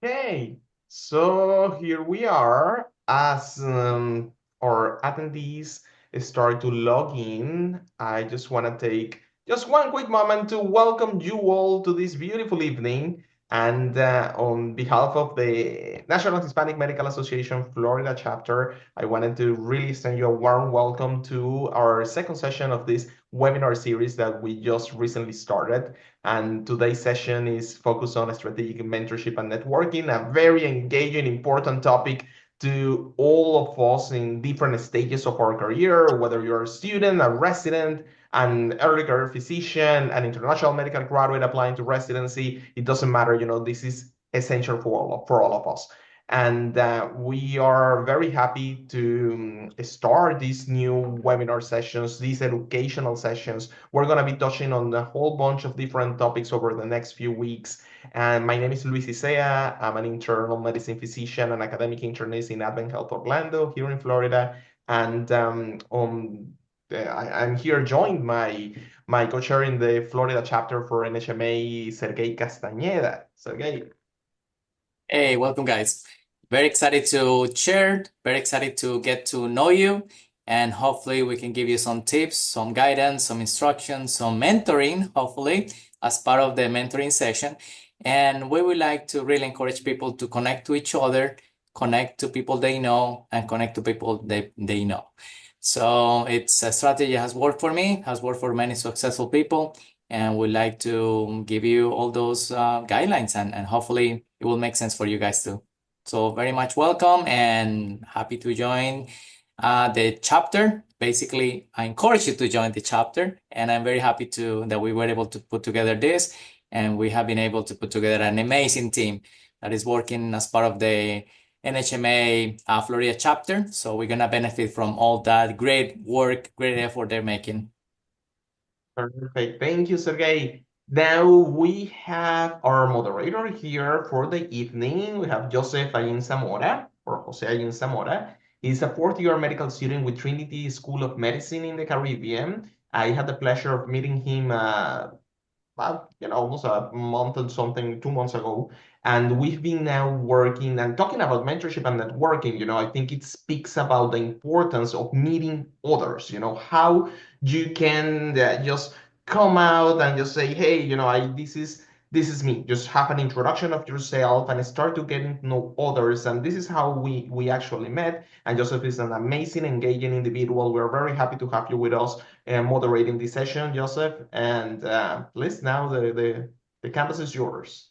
Hey, so here we are as our attendees start to log in. I just want to take just one quick moment to welcome you all to this beautiful evening. And on behalf of the National Hispanic Medical Association Florida chapter, I wanted to really send you a warm welcome to our second session of this webinar series that we just recently started. And today's session is focused on strategic mentorship and networking, a very engaging, important topic to all of us in different stages of our career, whether you're a student, a resident, an early career physician, an international medical graduate applying to residency. It doesn't matter, this is essential for all of us. And we are very happy to start these new webinar sessions, these educational sessions. We're going to be touching on a whole bunch of different topics over the next few weeks. And my name is Luis Isea. I'm an internal medicine physician and academic internist in AdventHealth Orlando here in Florida. And I'm here joined my co-chair in the Florida chapter for NHMA, Serguei Castaneda. Serguei. Hey, welcome, guys. Very excited to share, very excited to get to know you, and hopefully, we can give you some tips, some guidance, some instructions, some mentoring, hopefully, as part of the mentoring session. And we would like to really encourage people to connect to each other, connect to people they know, and connect to people they know. So it's a strategy that has worked for me, has worked for many successful people, and we'd like to give you all those guidelines, and hopefully it will make sense for you guys too. So very much welcome and happy to join the chapter. Basically, I encourage you to join the chapter, and I'm very happy that we were able to put together this, and we have been able to put together an amazing team that is working as part of the NHMA Florida chapter. So we're gonna benefit from all that great work, great effort they're making. Perfect. Thank you, Sergey. Now we have our moderator here for the evening. We have Joseph Ayin Zamora, or Jose Ayin Zamora. He's a fourth-year medical student with Trinity School of Medicine in the Caribbean. I had the pleasure of meeting him almost a month and something, 2 months ago. And we've been now working and talking about mentorship and networking. I think it speaks about the importance of meeting others, how you can just come out and just say, hey, this is me. Just have an introduction of yourself and start to getting to know others. And this is how we actually met. And Joseph is an amazing, engaging individual. We're very happy to have you with us moderating this session, Joseph. And please, now the canvas is yours.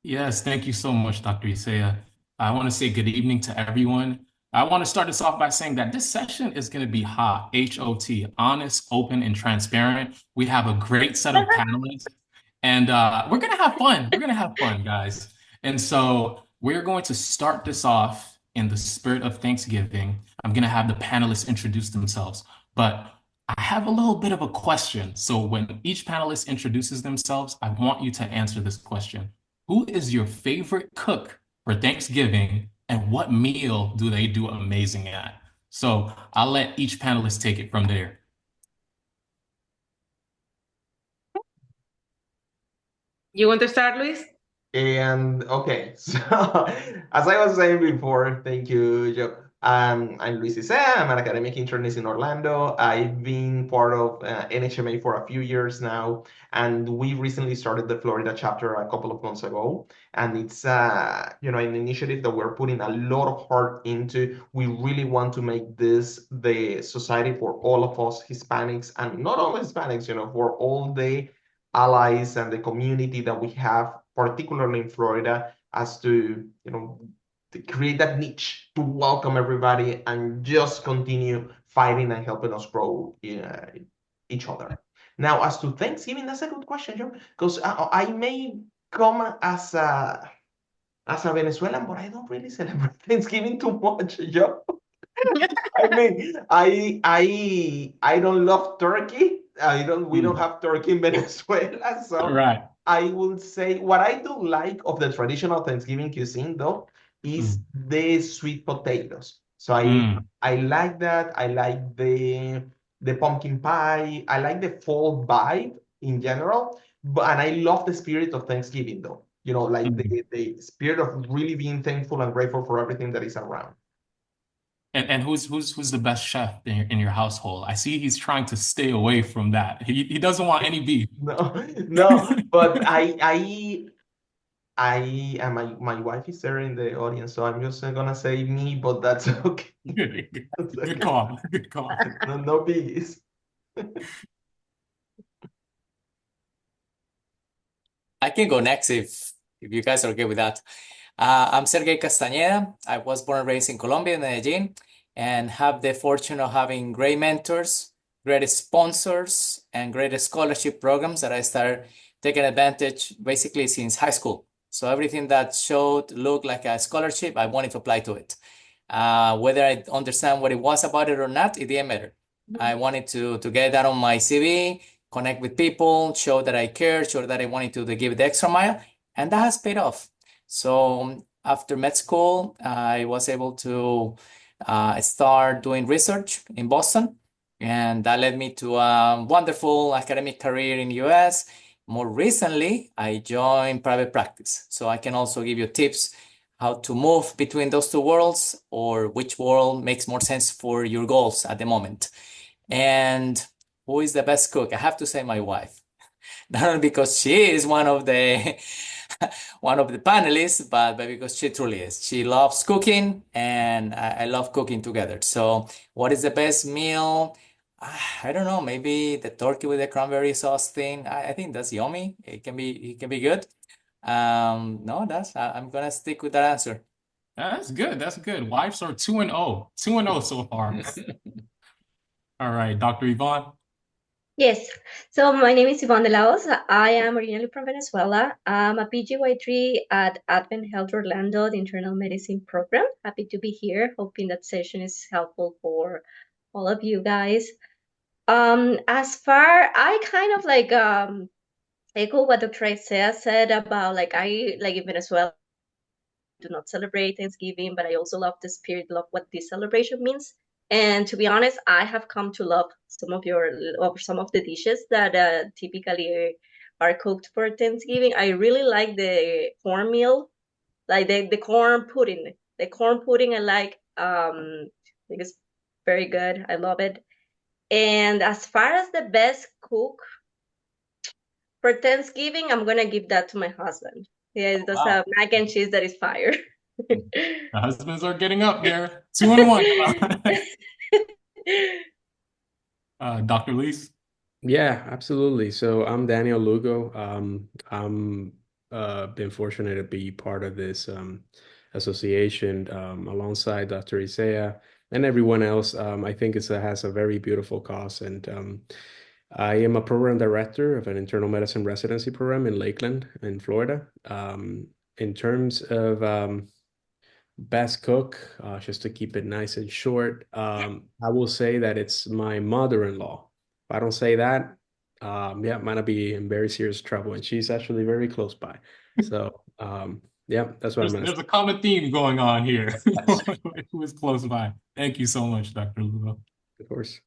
Yes, thank you so much, Dr. Isea. I want to say good evening to everyone. I want to start this off by saying that this session is going to be hot, HOT, honest, open, and transparent. We have a great set of panelists, and we're going to have fun. We're going to have fun, guys. And so we're going to start this off in the spirit of Thanksgiving. I'm going to have the panelists introduce themselves, but I have a little bit of a question. So when each panelist introduces themselves, I want you to answer this question. Who is your favorite cook for Thanksgiving, and what meal do they do amazing at? So I'll let each panelist take it from there. You want to start, Luis? And okay, so as I was saying before, thank you, Joe. I'm Luis Isea. I'm an academic internist in Orlando. I've been part of NHMA for a few years now, and we recently started the Florida chapter a couple of months ago. And it's an initiative that we're putting a lot of heart into. We really want to make this the society for all of us Hispanics, and not only Hispanics, for all the allies and the community that we have, particularly in Florida, as to create that niche to welcome everybody and just continue fighting and helping us grow each other. Now, as to Thanksgiving, that's a good question, Joe, because I may come as a Venezuelan, but I don't really celebrate Thanksgiving too much, Joe. I mean, I don't love turkey. We don't have turkey in Venezuela, so Right. I will say what I do like of the traditional Thanksgiving cuisine though is Mm. the sweet potatoes. So I Mm. I like that. I like the pumpkin pie. I like the fall vibe in general, and I love the spirit of Thanksgiving though. like Mhm. the spirit of really being thankful and grateful for everything that is around. And who's the best chef in your household? I see he's trying to stay away from that. He doesn't want any beef. No, no, but and my wife is there in the audience, so I'm just gonna say me, but that's okay. Good, That's good okay. call. Good call. No, no biggies. I can go next if you guys are okay with that. I'm Serguei Castaneda. I was born and raised in Colombia, in Medellin, and have the fortune of having great mentors, great sponsors, and great scholarship programs that I started taking advantage basically since high school. So everything that looked like a scholarship, I wanted to apply to it. Whether I understand what it was about it or not, it didn't matter. I wanted to get that on my CV, connect with people, show that I cared, show that I wanted to give the extra mile, and that has paid off. So after med school, I was able to start doing research in Boston, and that led me to a wonderful academic career in the US. More recently, I joined private practice, so I can also give you tips how to move between those two worlds or which world makes more sense for your goals at the moment. And who is the best cook? I have to say my wife. Not only because she is one of the one of the panelists, but because she truly is. She loves cooking, and I love cooking together. So, what is the best meal? I don't know. Maybe the turkey with the cranberry sauce thing. I think that's yummy. It can be good. No, I'm gonna stick with that answer. That's good. That's good. Wives are 2-0. 2-0 so far. All right, Dr. Yvonne. Yes, so my name is Ivonne de Laos. I am originally from Venezuela. I'm a PGY3 at AdventHealth Orlando, the internal medicine program. Happy to be here. Hoping that session is helpful for all of you guys. As far, I kind of like echo what Dr. Isea said about like in Venezuela do not celebrate Thanksgiving, but I also love the spirit, love what this celebration means. And to be honest, I have come to love some of the dishes that typically are cooked for Thanksgiving. I really like the cornmeal, like the corn pudding. The corn pudding I think it's very good. I love it. And as far as the best cook for Thanksgiving, I'm gonna give that to my husband. Yeah, it does Wow. a mac and cheese that is fire. The husbands are getting up there. 2-1. Dr. Lees. Yeah, absolutely. So I'm Daniel Lugo. I'm been fortunate to be part of this association alongside Dr. Isea and everyone else. I think it has a very beautiful cause, and I am a program director of an internal medicine residency program in Lakeland, in Florida. In terms of best cook, just to keep it nice and short, I will say that it's my mother-in-law. If I don't say that, yeah, might be in very serious trouble, and she's actually very close by. So, yeah, that's what I'm gonna There's say. a common theme going on here. Who is close by? Thank you so much, Dr. Lugo. Of course.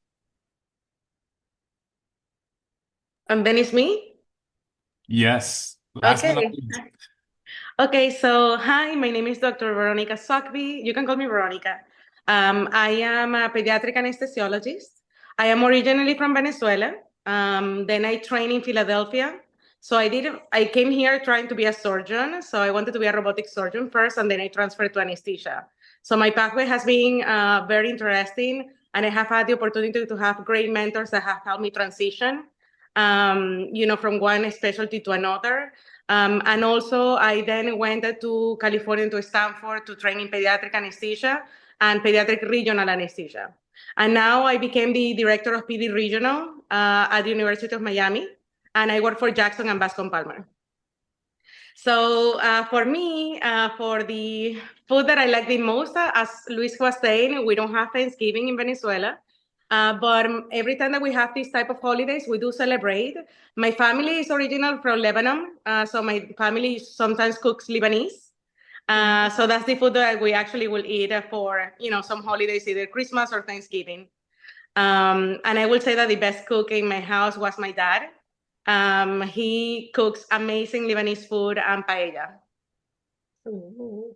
And then it's me? Yes. Last but not Okay. least. Okay, so hi, my name is Dr. Veronica Zoghbi. You can call me Veronica. I am a pediatric anesthesiologist. I am originally from Venezuela. Then I trained in Philadelphia. So I came here trying to be a surgeon. So I wanted to be a robotic surgeon first, and then I transferred to anesthesia. So my pathway has been very interesting, and I have had the opportunity to have great mentors that have helped me transition, from one specialty to another. And also, I then went to California, to Stanford, to train in pediatric anesthesia and pediatric regional anesthesia. And now I became the director of PD Regional at the University of Miami, and I work for Jackson and Bascom Palmer. So for me, for the food that I like the most, as Luis was saying, we don't have Thanksgiving in Venezuela. But every time that we have these type of holidays, we do celebrate. My family is original from Lebanon, so my family sometimes cooks Lebanese. So that's the food that we actually will eat for some holidays, either Christmas or Thanksgiving. And I will say that the best cook in my house was my dad. He cooks amazing Lebanese food and paella. Ooh.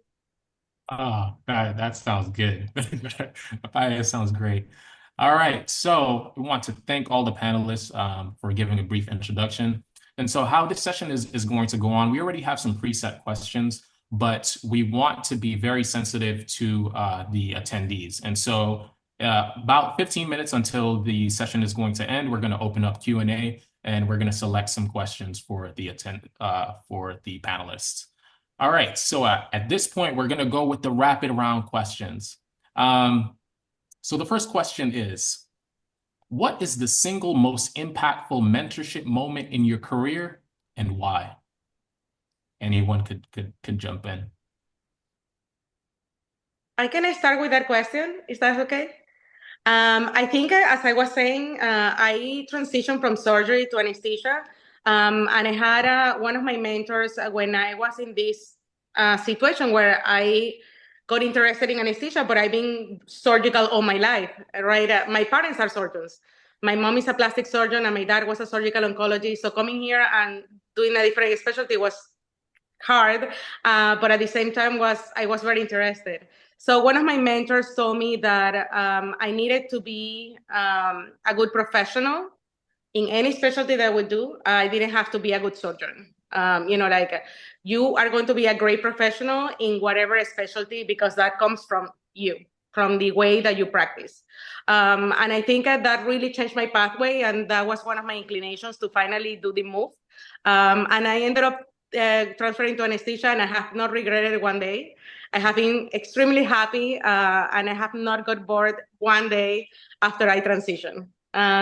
Oh, that sounds good. Papaya sounds great. All right, so we want to thank all the panelists for giving a brief introduction. And so how this session is going to go on, we already have some preset questions, but we want to be very sensitive to the attendees. And so about 15 minutes until the session is going to end, we're going to open up Q&A, and we're going to select some questions for the panelists. All right, so at this point, we're going to go with the rapid round questions. So the first question is, what is the single most impactful mentorship moment in your career and why? Anyone could jump in. I can start with that question. Is that okay? I think, as I was saying, I transitioned from surgery to anesthesia. And I had one of my mentors when I was in this situation where I got interested in anesthesia, but I've been surgical all my life, right? My parents are surgeons. My mom is a plastic surgeon and my dad was a surgical oncologist. So coming here and doing a different specialty was hard, but at the same time I was very interested. So one of my mentors told me that I needed to be a good professional in any specialty that I would do. I didn't have to be a good surgeon. You are going to be a great professional in whatever specialty because that comes from you, from the way that you practice. And I think that really changed my pathway, and that was one of my inclinations to finally do the move. And I ended up transferring to anesthesia, and I have not regretted it one day. I have been extremely happy, and I have not got bored one day after I transitioned.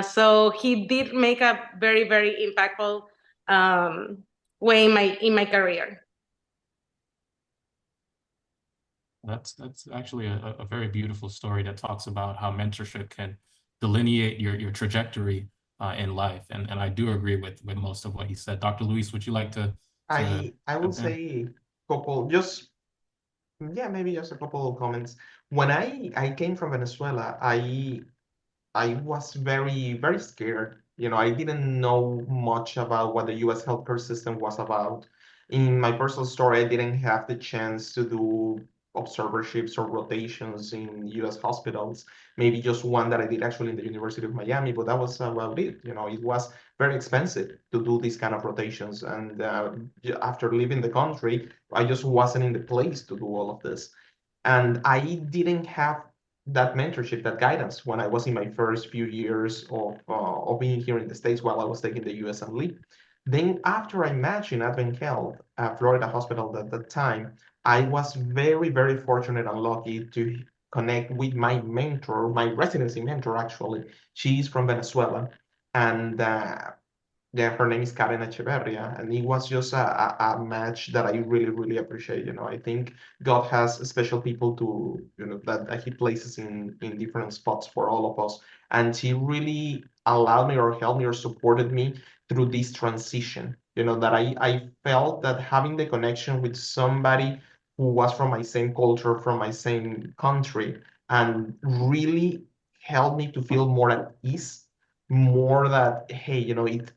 So he did make a very, very impactful way in my career. That's actually a very beautiful story that talks about how mentorship can delineate your trajectory in life. And I do agree with most of what he said. Dr. Luis, would you like to I will jump in? say maybe just a couple of comments. When I came from Venezuela, I was very, very scared. I didn't know much about what the US healthcare system was about. In my personal story, I didn't have the chance to do observerships or rotations in US hospitals. Maybe just one that I did actually in the University of Miami, but that was about it. It was very expensive to do these kind of rotations. And after leaving the country, I just wasn't in the place to do all of this. And I didn't have that mentorship, that guidance when I was in my first few years of being here in the States while I was taking the USMLE. Then after I matched in AdventHealth, Florida Hospital at that time, I was very, very fortunate and lucky to connect with my mentor, my residency mentor, actually. She's from Venezuela. And yeah, her name is Karen Echeverria, and it was just a match that I really, really appreciate. I think God has special people that He places in different spots for all of us, and she really allowed me or helped me or supported me through this transition. That I felt that having the connection with somebody who was from my same culture, from my same country, and really helped me to feel more at ease, more that, hey,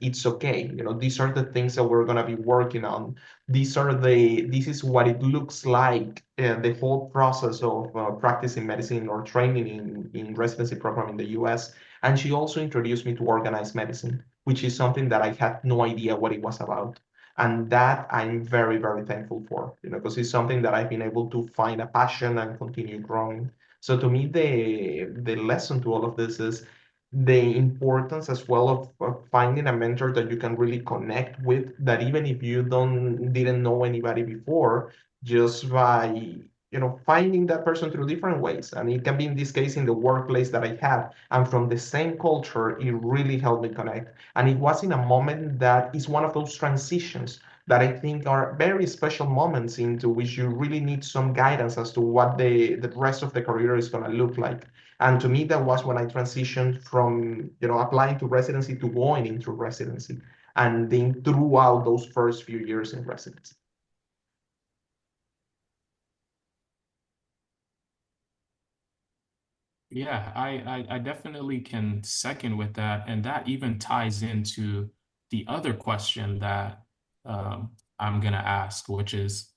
it's okay, these are the things that we're going to be working on. This is what it looks like, the whole process of practicing medicine or training in residency program in the US. And she also introduced me to organized medicine, which is something that I had no idea what it was about. And that I'm very, very thankful for, because it's something that I've been able to find a passion and continue growing. So to me, the lesson to all of this is the importance as well of finding a mentor that you can really connect with, that even if you didn't know anybody before, just by finding that person through different ways. And it can be, in this case, in the workplace that I had, and from the same culture, it really helped me connect. And it was in a moment that is one of those transitions that I think are very special moments into which you really need some guidance as to what the rest of the career is going to look like. And to me, that was when I transitioned from, applying to residency to going into residency, and then throughout those first few years in residency. Yeah, I definitely can second with that. And that even ties into the other question that I'm going to ask, which is,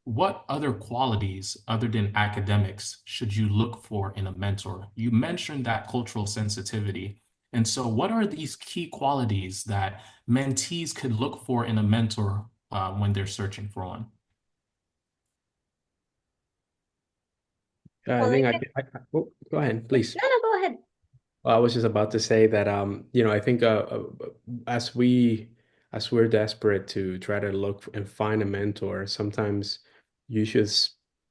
what other qualities other than academics should you look for in a mentor? You mentioned that cultural sensitivity. And so what are these key qualities that mentees could look for in a mentor when they're searching for one? I Well, think oh, go ahead, please. no, no, go ahead. I was just about to say that I think as we're desperate to try to look and find a mentor, sometimes you should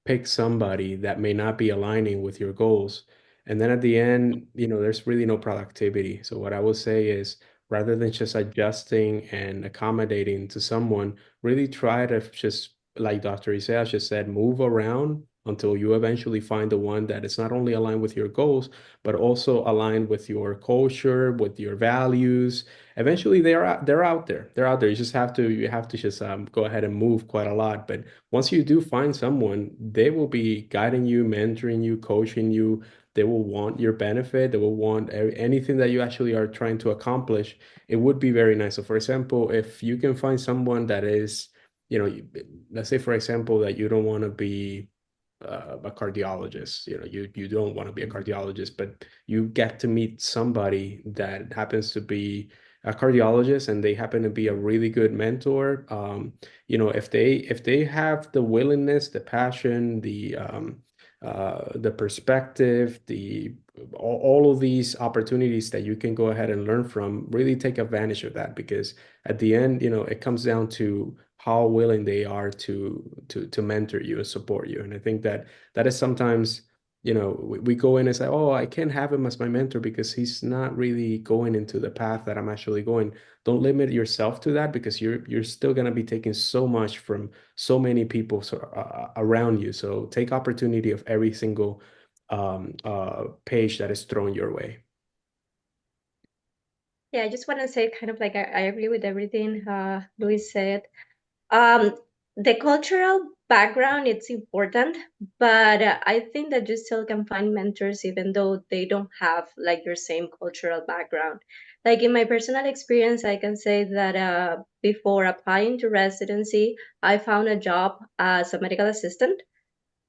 pick somebody that may not be aligning with your goals. And then at the end, there's really no productivity. So what I will say is rather than just adjusting and accommodating to someone, really try to just, like Dr. Isea just said, move around until you eventually find the one that is not only aligned with your goals, but also aligned with your culture, with your values. Eventually, they're out there. They're out there. You have to just go ahead and move quite a lot. But once you do find someone, they will be guiding you, mentoring you, coaching you. They will want your benefit. They will want anything that you actually are trying to accomplish. It would be very nice. So, for example, if you can find someone that is, let's say, for example, that you don't want to be a cardiologist. You don't want to be a cardiologist, but you get to meet somebody that happens to be a cardiologist and they happen to be a really good mentor. If they have the willingness, the passion, the perspective, all of these opportunities that you can go ahead and learn from, really take advantage of that, because at the end, it comes down to how willing they are to mentor you and support you. And I think that is sometimes, we go in and say, oh, I can't have him as my mentor because he's not really going into the path that I'm actually going. Don't limit yourself to that, because you're still going to be taking so much from so many people around you. So take opportunity of every single page that is thrown your way. Yeah, I just want to say kind of like I agree with everything Luis said. Um, the cultural background, it's important, but I think that you still can find mentors even though they don't have like your same cultural background. Like in my personal experience, I can say that before applying to residency, I found a job as a medical assistant,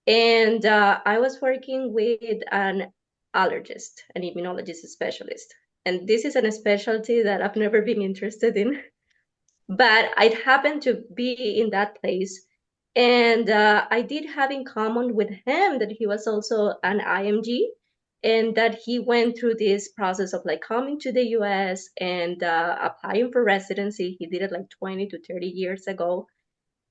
and I was working with an allergist, an immunologist specialist. And this is a specialty that I've never been interested in, but I happened to be in that place. And I did have in common with him that he was also an IMG, and that he went through this process of like coming to the US and applying for residency. He did it like 20 to 30 years ago.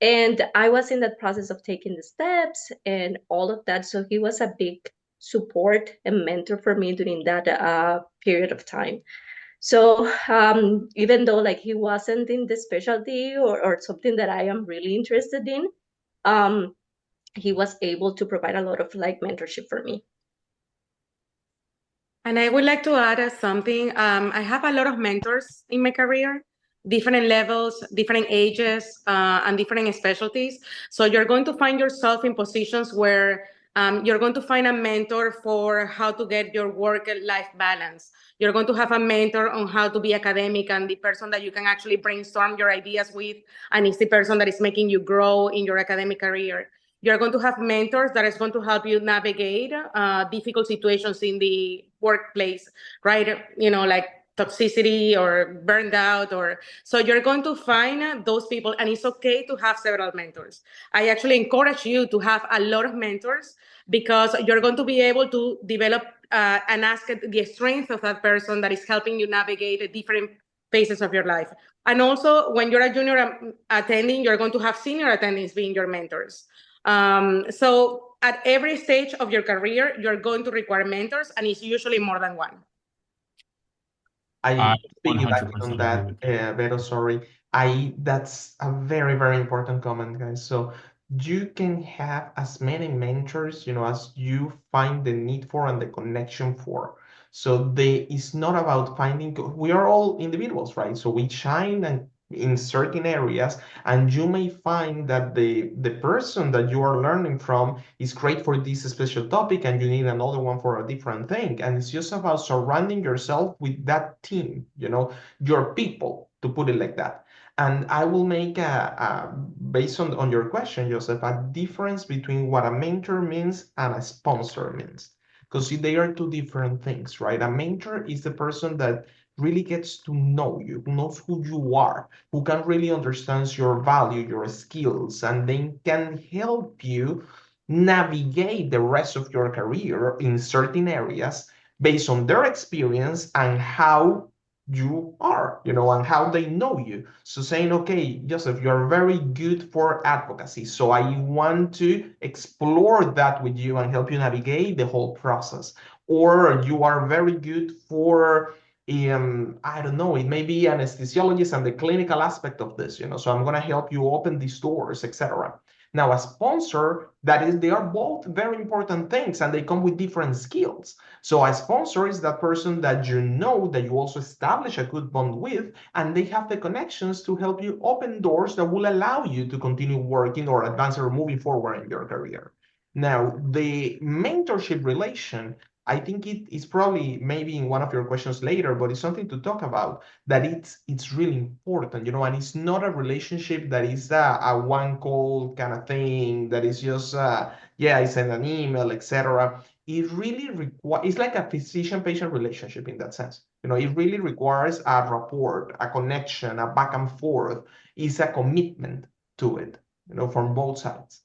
And I was in that process of taking the steps and all of that. So he was a big support and mentor for me during that period of time. So even though like he wasn't in the specialty or something that I am really interested in, um, he was able to provide a lot of like mentorship for me. And I would like to add something. I have a lot of mentors in my career, different levels, different ages, and different specialties. So you're going to find yourself in positions where you're going to find a mentor for how to get your work-life balance. You're going to have a mentor on how to be academic, and the person that you can actually brainstorm your ideas with, and it's the person that is making you grow in your academic career. You're going to have mentors that is going to help you navigate difficult situations in the workplace, right? Like toxicity or burned out, or so you're going to find those people, and it's okay to have several mentors. I actually encourage you to have a lot of mentors, because you're going to be able to develop and ask the strength of that person that is helping you navigate different phases of your life. And also, when you're a junior attending, you're going to have senior attendings being your mentors. So at every stage of your career, you're going to require mentors, and it's usually more than one. I I piggybacking 100% on agree that, with you. Vero, sorry. That's a very, very important comment, guys. So you can have as many mentors, as you find the need for and the connection for. So it's not about finding, we are all individuals, right? So we shine and in certain areas, and you may find that the person that you are learning from is great for this special topic, and you need another one for a different thing. And it's just about surrounding yourself with that team, your people, to put it like that. And I will make based on your question, Joseph, a difference between what a mentor means and a sponsor means. Because they are two different things, right? A mentor is the person that really gets to know you, who knows who you are, who can really understand your value, your skills, and then can help you navigate the rest of your career in certain areas based on their experience and how you are, and how they know you. So saying, okay, Joseph, you're very good for advocacy. So I want to explore that with you and help you navigate the whole process. Or you are very good for, I don't know, it may be anesthesiologist and the clinical aspect of this, so I'm going to help you open these doors, etc. Now, a sponsor, that is, they are both very important things and they come with different skills. So a sponsor is that person that that you also establish a good bond with, and they have the connections to help you open doors that will allow you to continue working or advance or moving forward in your career. Now, the mentorship relation, I think it is probably maybe in one of your questions later, but it's something to talk about, that it's really important, and it's not a relationship that is a one call kind of thing that is just, yeah, I send an email, etc. It really requires, it's like a physician-patient relationship in that sense. It really requires a rapport, a connection, a back and forth. It's a commitment to it, from both sides.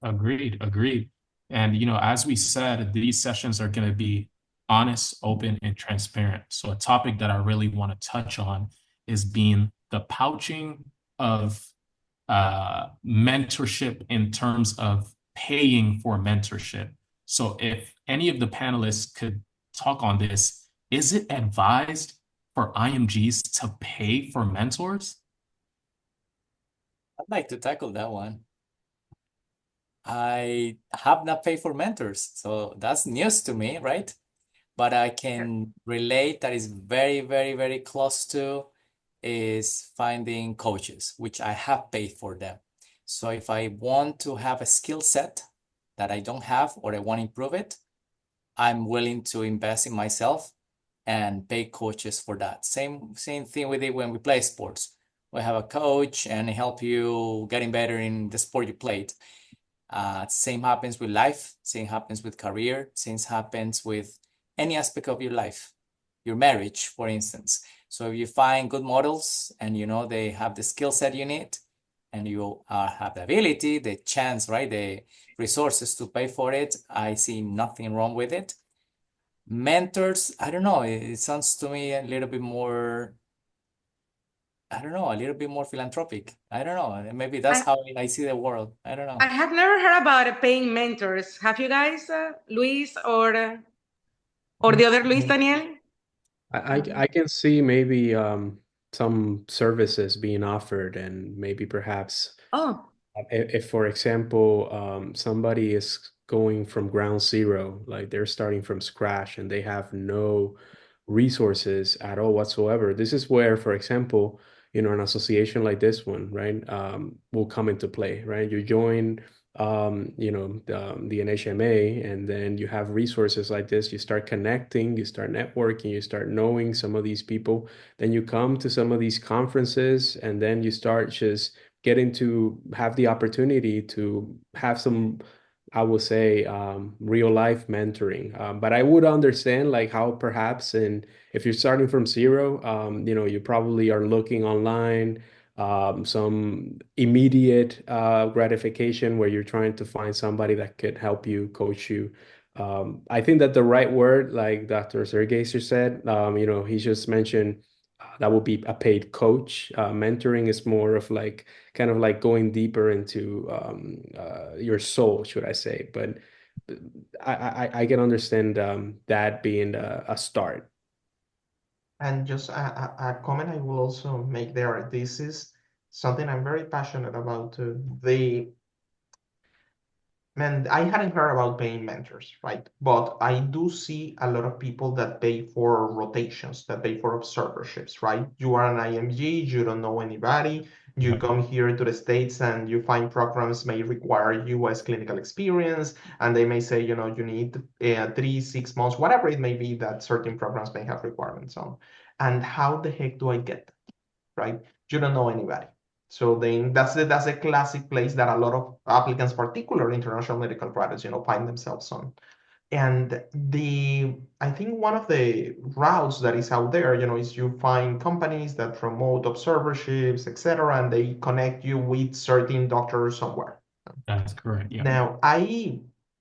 Agreed, agreed. And as we said, these sessions are going to be honest, open, and transparent. So a topic that I really want to touch on is being the pouching of mentorship in terms of paying for mentorship. So if any of the panelists could talk on this, is it advised for IMGs to pay for mentors? I'd like to tackle that one. I have not paid for mentors, so that's news to me, right? But I can relate that is very, very, very close to is finding coaches, which I have paid for them. So if I want to have a skill set that I don't have or I want to improve it, I'm willing to invest in myself and pay coaches for that. Same thing with it when we play sports. We have a coach and help you getting better in the sport you played. Same happens with life, same happens with career, same happens with any aspect of your life, your marriage, for instance. So if you find good models and they have the skill set you need and you have the ability, the chance, right, the resources to pay for it, I see nothing wrong with it. Mentors, I don't know, it sounds to me a little bit more, I don't know, a little bit more philanthropic. I don't know. Maybe that's how I see the world. I don't know. I have never heard about paying mentors. Have you guys, Luis or the other Luis, Daniel? I can see maybe some services being offered, and maybe perhaps Oh, if for example, somebody is going from ground zero, like they're starting from scratch and they have no resources at all whatsoever. This is where, for example, an association like this one, right, will come into play, right? You join, the NHMA, and then you have resources like this. You start connecting, you start networking, you start knowing some of these people. Then you come to some of these conferences, and then you start just getting to have the opportunity to have some, I would say, real life mentoring. But I would understand like how perhaps, and if you're starting from zero, you probably are looking online, some immediate gratification where you're trying to find somebody that could help you, coach you. I think that the right word, like Dr. Serguei said, he just mentioned that would be a paid coach. Mentoring is more of like kind of like going deeper into your soul, should I say? But I can understand that being a start. And just a comment I will also make there. This is something I'm very passionate about. Man, I hadn't heard about paying mentors, right? But I do see a lot of people that pay for rotations, that pay for observerships, right? You are an IMG, you don't know anybody, you come here to the States and you find programs may require US clinical experience, and they may say, you need 3, 6 months, whatever it may be that certain programs may have requirements on. And how the heck do I get that, right? you don't know anybody. So then that's a classic place that a lot of applicants, particularly international medical graduates, find themselves on. And I think one of the routes that is out there, is you find companies that promote observerships, etc., and they connect you with certain doctors somewhere. That's correct. Yeah. Now,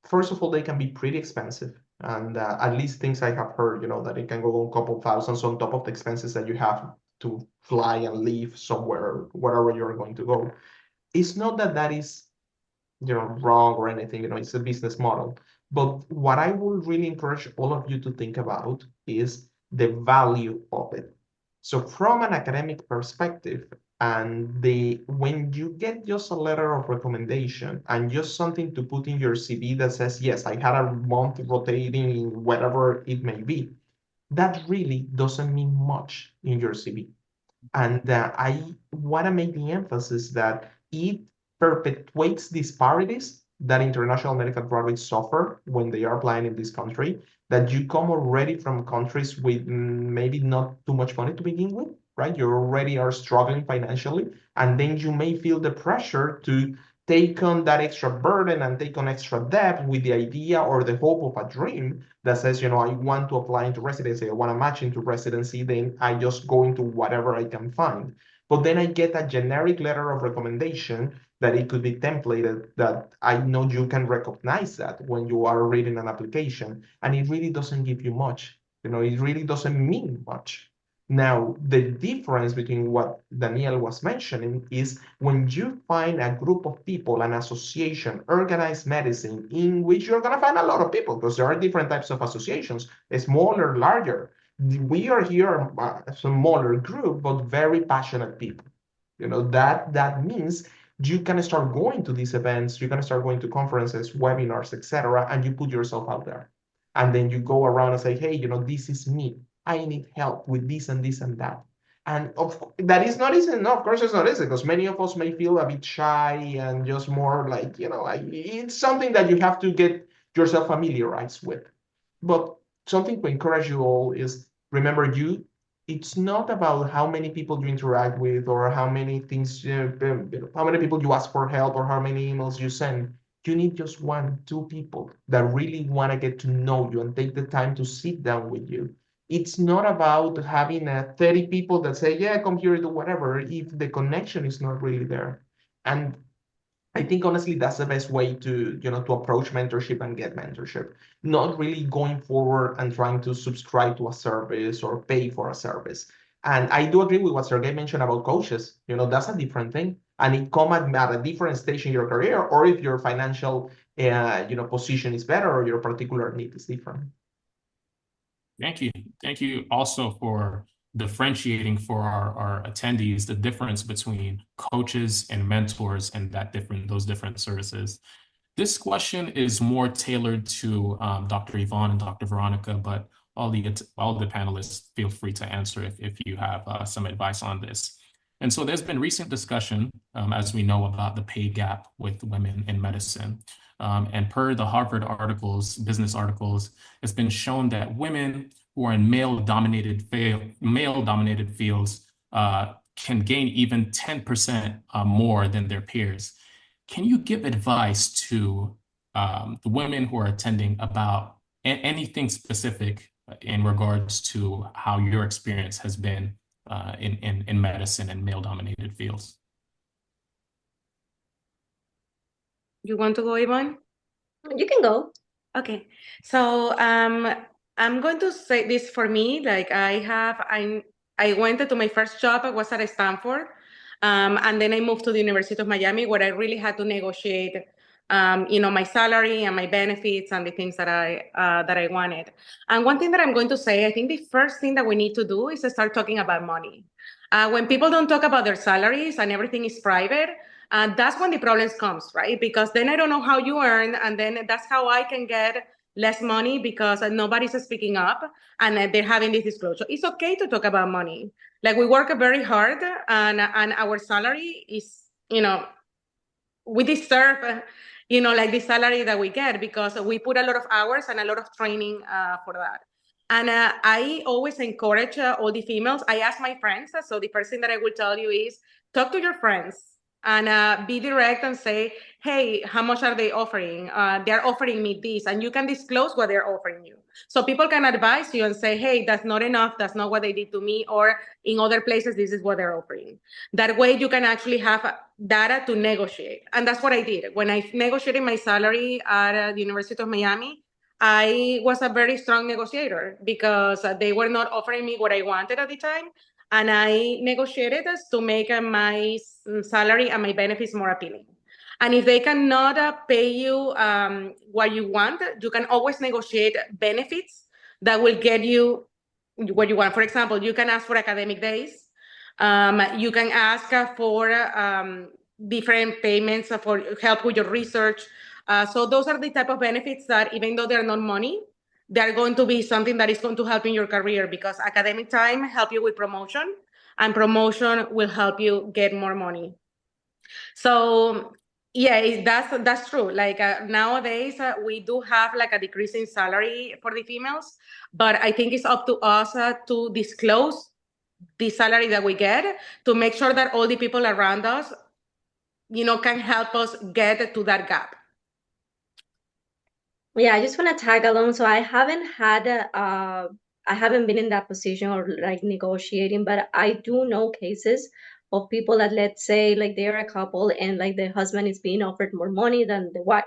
first of all, they can be pretty expensive. And at least things I have heard, that it can go a couple thousands on top of the expenses that you have to fly and live somewhere, wherever you're going to go. It's not that that is wrong or anything, it's a business model. But what I would really encourage all of you to think about is the value of it. So from an academic perspective, and when you get just a letter of recommendation and just something to put in your CV that says, yes, I had a month rotating in whatever it may be, that really doesn't mean much in your CV. And I want to make the emphasis that it perpetuates disparities that international medical graduates suffer when they are applying in this country, that you come already from countries with maybe not too much money to begin with, right? You already are struggling financially, and then you may feel the pressure to take on that extra burden and take on extra debt with the idea or the hope of a dream that says, I want to apply into residency, I want to match into residency, then I just go into whatever I can find. But then I get a generic letter of recommendation that it could be templated, that I know you can recognize that when you are reading an application, and it really doesn't give you much. It really doesn't mean much. Now, the difference between what Daniel was mentioning is when you find a group of people, an association, organized medicine, in which you're going to find a lot of people, because there are different types of associations, smaller, larger. We are here a smaller group, but very passionate people. That means you can start going to these events, you can start going to conferences, webinars, etc., and you put yourself out there. And then you go around and say, hey, this is me. I need help with this and this and that. And that is not easy. No, of course it's not easy, because many of us may feel a bit shy and just more like, it's something that you have to get yourself familiarized with. But something to encourage you all is, remember, it's not about how many people you interact with or how many things, how many people you ask for help or how many emails you send. You need just 1, 2 people that really want to get to know you and take the time to sit down with you. It's not about having 30 people that say, yeah, come here, do whatever, if the connection is not really there. And I think honestly that's the best way to approach mentorship and get mentorship. Not really going forward and trying to subscribe to a service or pay for a service. And I do agree with what Serguei mentioned about coaches. That's a different thing, and it comes at a different stage in your career, or if your financial position is better or your particular need is different. Thank you. Thank you also for differentiating for our attendees the difference between coaches and mentors and those different services. This question is more tailored to Dr. Ivonne and Dr. Veronica, but all the panelists feel free to answer if you have some advice on this. And so there's been recent discussion, as we know, about the pay gap with women in medicine. And per the Harvard business articles, it's been shown that women who are in male-dominated fields can gain even 10% more than their peers. Can you give advice to the women who are attending about anything specific in regards to how your experience has been in medicine and male-dominated fields? You want to go, Ivonne? You can go. Okay. So I'm going to say this for me. Like I went to my first job. I was at Stanford. And then I moved to the University of Miami, where I really had to negotiate, my salary and my benefits and the things that I wanted. And one thing that I'm going to say, I think the first thing that we need to do is to start talking about money. When people don't talk about their salaries and everything is private, that's when the problems comes, right? Because then I don't know how you earn, and then that's how I can get less money, because nobody's speaking up and they're having this disclosure. It's okay to talk about money. Like, we work very hard, and our salary is, we deserve, like the salary that we get, because we put a lot of hours and a lot of training for that. And I always encourage all the females. I ask my friends. So the first thing that I will tell you is talk to your friends and be direct and say, hey, how much are they offering? They're offering me this, and you can disclose what they're offering you. So people can advise you and say, hey, that's not enough. That's not what they did to me. Or in other places, this is what they're offering. That way you can actually have data to negotiate. And that's what I did. When I negotiated my salary at the University of Miami, I was a very strong negotiator because they were not offering me what I wanted at the time. And I negotiated this to make my salary and my benefits more appealing. And if they cannot pay you what you want, you can always negotiate benefits that will get you what you want. For example, you can ask for academic days. You can ask for different payments for help with your research. So those are the type of benefits that, even though they're not money, they're going to be something that is going to help in your career, because academic time help you with promotion, and promotion will help you get more money. So yeah, that's true. Like nowadays, we do have like a decrease in salary for the females, but I think it's up to us to disclose the salary that we get, to make sure that all the people around us, can help us get to that gap. Yeah, I just want to tag along. So I haven't been in that position or like negotiating, but I do know cases of people that, let's say, like they're a couple and like the husband is being offered more money than the wife,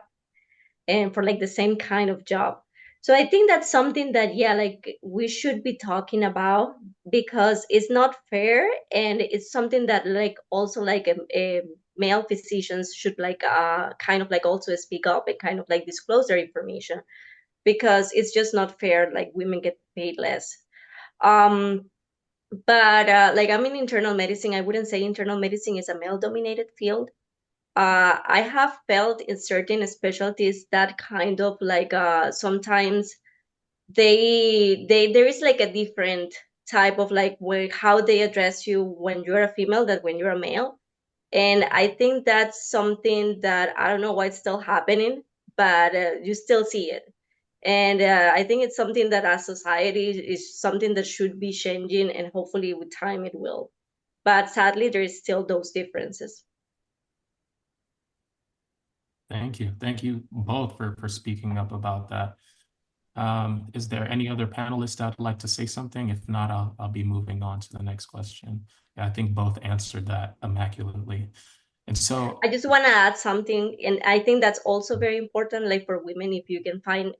and for like the same kind of job. So I think that's something that, yeah, like we should be talking about, because it's not fair, and it's something that like also like a male physicians should like kind of like also speak up and kind of like disclose their information, because it's just not fair, like women get paid less. um but like I'm in internal medicine. I wouldn't say internal medicine is a male dominated field. I have felt in certain specialties that kind of like sometimes they there is like a different type of like way how they address you when you're a female than when you're a male. And I think that's something that I don't know why it's still happening, but you still see it. And I think it's something that as society is something that should be changing, and hopefully with time it will. But sadly, there is still those differences. Thank you. Thank you both for speaking up about that. Is there any other panelists that would like to say something? If not, I'll be moving on to the next question. Yeah, I think both answered that immaculately. And so I just want to add something, and I think that's also very important, like for women, if you can find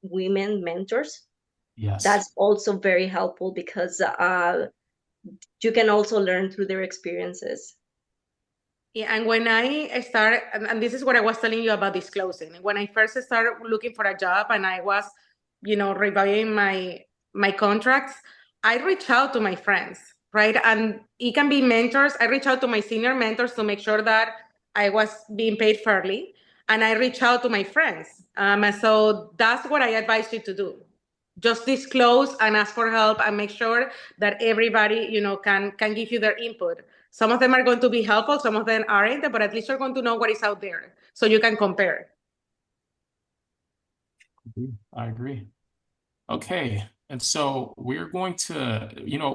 women mentors, yes, that's also very helpful, because you can also learn through their experiences. Yeah, and when I started, and this is what I was telling you about disclosing. When I first started looking for a job and I was, reviewing my contracts, I reached out to my friends, right? And it can be mentors. I reach out to my senior mentors to make sure that I was being paid fairly, and I reach out to my friends. And so that's what I advise you to do. Just disclose and ask for help, and make sure that everybody, can give you their input. Some of them are going to be helpful, some of them aren't, but at least you're going to know what is out there so you can compare. I agree. Okay. And so we're going to,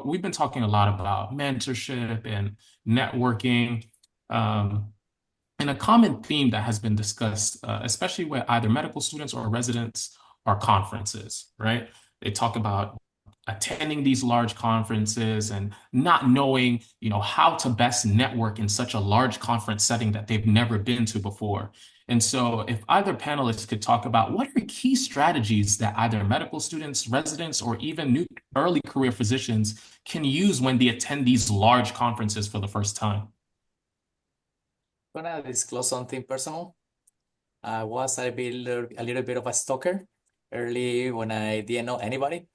we've been talking a lot about mentorship and networking. And a common theme that has been discussed, especially with either medical students or residents, are conferences, right? They talk about attending these large conferences and not knowing, how to best network in such a large conference setting that they've never been to before. And so if either panelists could talk about what are key strategies that either medical students, residents, or even new early career physicians can use when they attend these large conferences for the first time. I'm gonna disclose something personal. I was a little bit of a stalker early when I didn't know anybody.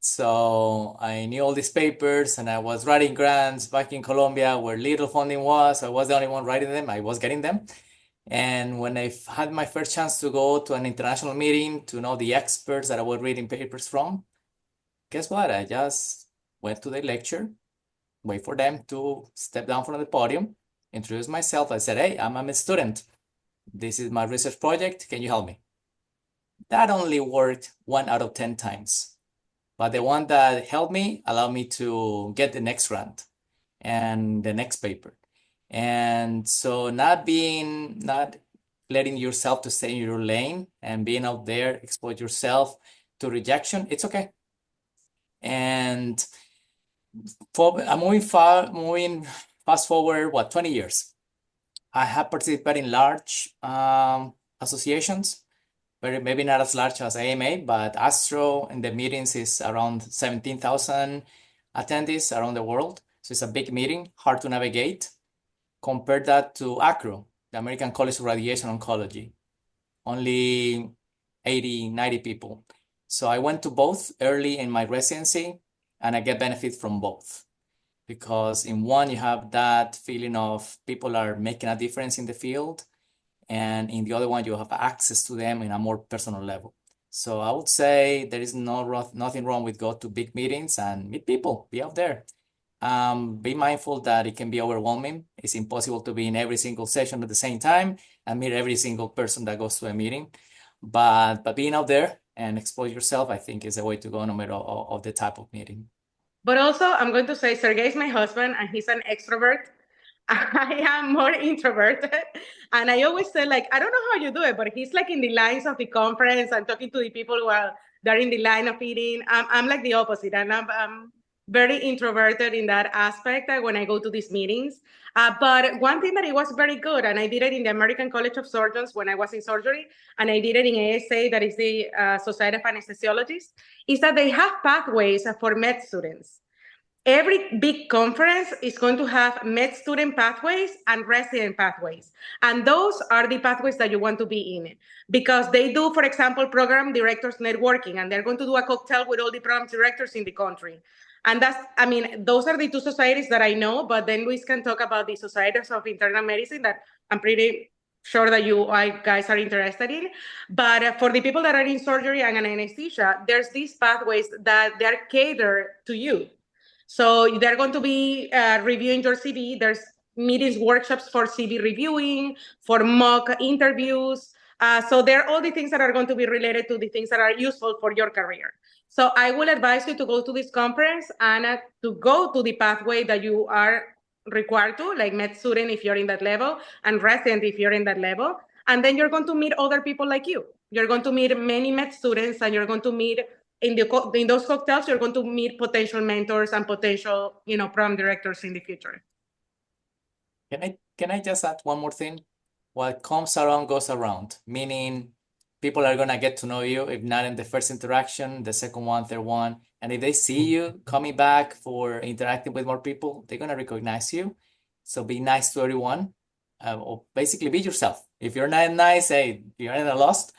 So I knew all these papers and I was writing grants back in Colombia where little funding was. I was the only one writing them. I was getting them. And when I had my first chance to go to an international meeting to know the experts that I was reading papers from, guess what? I just went to the lecture, wait for them to step down from the podium, introduce myself. I said, hey, I'm a student. This is my research project. Can you help me? That only worked 1 out of 10 times. but the one that helped me allowed me to get the next grant and the next paper. And so not letting yourself to stay in your lane and being out there, expose yourself to rejection, it's okay. And I'm moving fast forward, 20 years. I have participated in large associations, maybe not as large as AMA, but Astro in the meetings is around 17,000 attendees around the world. So it's a big meeting, hard to navigate. Compare that to ACRO, the American College of Radiation Oncology, only 80, 90 people. So I went to both early in my residency, and I get benefit from both. Because in one, you have that feeling of people are making a difference in the field, and in the other one, you have access to them in a more personal level. So I would say there is nothing wrong with go to big meetings and meet people, be out there. Be mindful that it can be overwhelming. It's impossible to be in every single session at the same time and meet every single person that goes to a meeting. But being out there and expose yourself, I think, is a way to go no matter of the type of meeting. But also, I'm going to say Sergei is my husband, and he's an extrovert. I am more introverted. And I always say, like, I don't know how you do it, but he's like in the lines of the conference and talking to the people while they're in the line of eating. I'm like the opposite. And I'm very introverted in that aspect when I go to these meetings. But one thing that it was very good, and I did it in the American College of Surgeons when I was in surgery, and I did it in ASA, that is the Society of Anesthesiologists, is that they have pathways for med students. Every big conference is going to have med student pathways and resident pathways. And those are the pathways that you want to be in, because they do, for example, program directors networking, and they're going to do a cocktail with all the program directors in the country. And those are the two societies that I know, but then Luis can talk about the societies of internal medicine that I'm pretty sure that you guys are interested in. But for the people that are in surgery and in anesthesia, there's these pathways that they're catered to you. So they're going to be reviewing your CV. There's meetings, workshops for CV reviewing, for mock interviews. So they're all the things that are going to be related to the things that are useful for your career. So I will advise you to go to this conference and to go to the pathway that you are required to, like med student if you're in that level, and resident if you're in that level. And then you're going to meet other people like you. You're going to meet many med students, and you're going to meet in those cocktails, you're going to meet potential mentors and potential, program directors in the future. Can I just add one more thing? What comes around goes around, meaning people are gonna get to know you, if not in the first interaction, the second one, third one, and if they see you coming back for interacting with more people, they're gonna recognize you. So be nice to everyone, or basically be yourself. If you're not nice, hey, you're in a lost.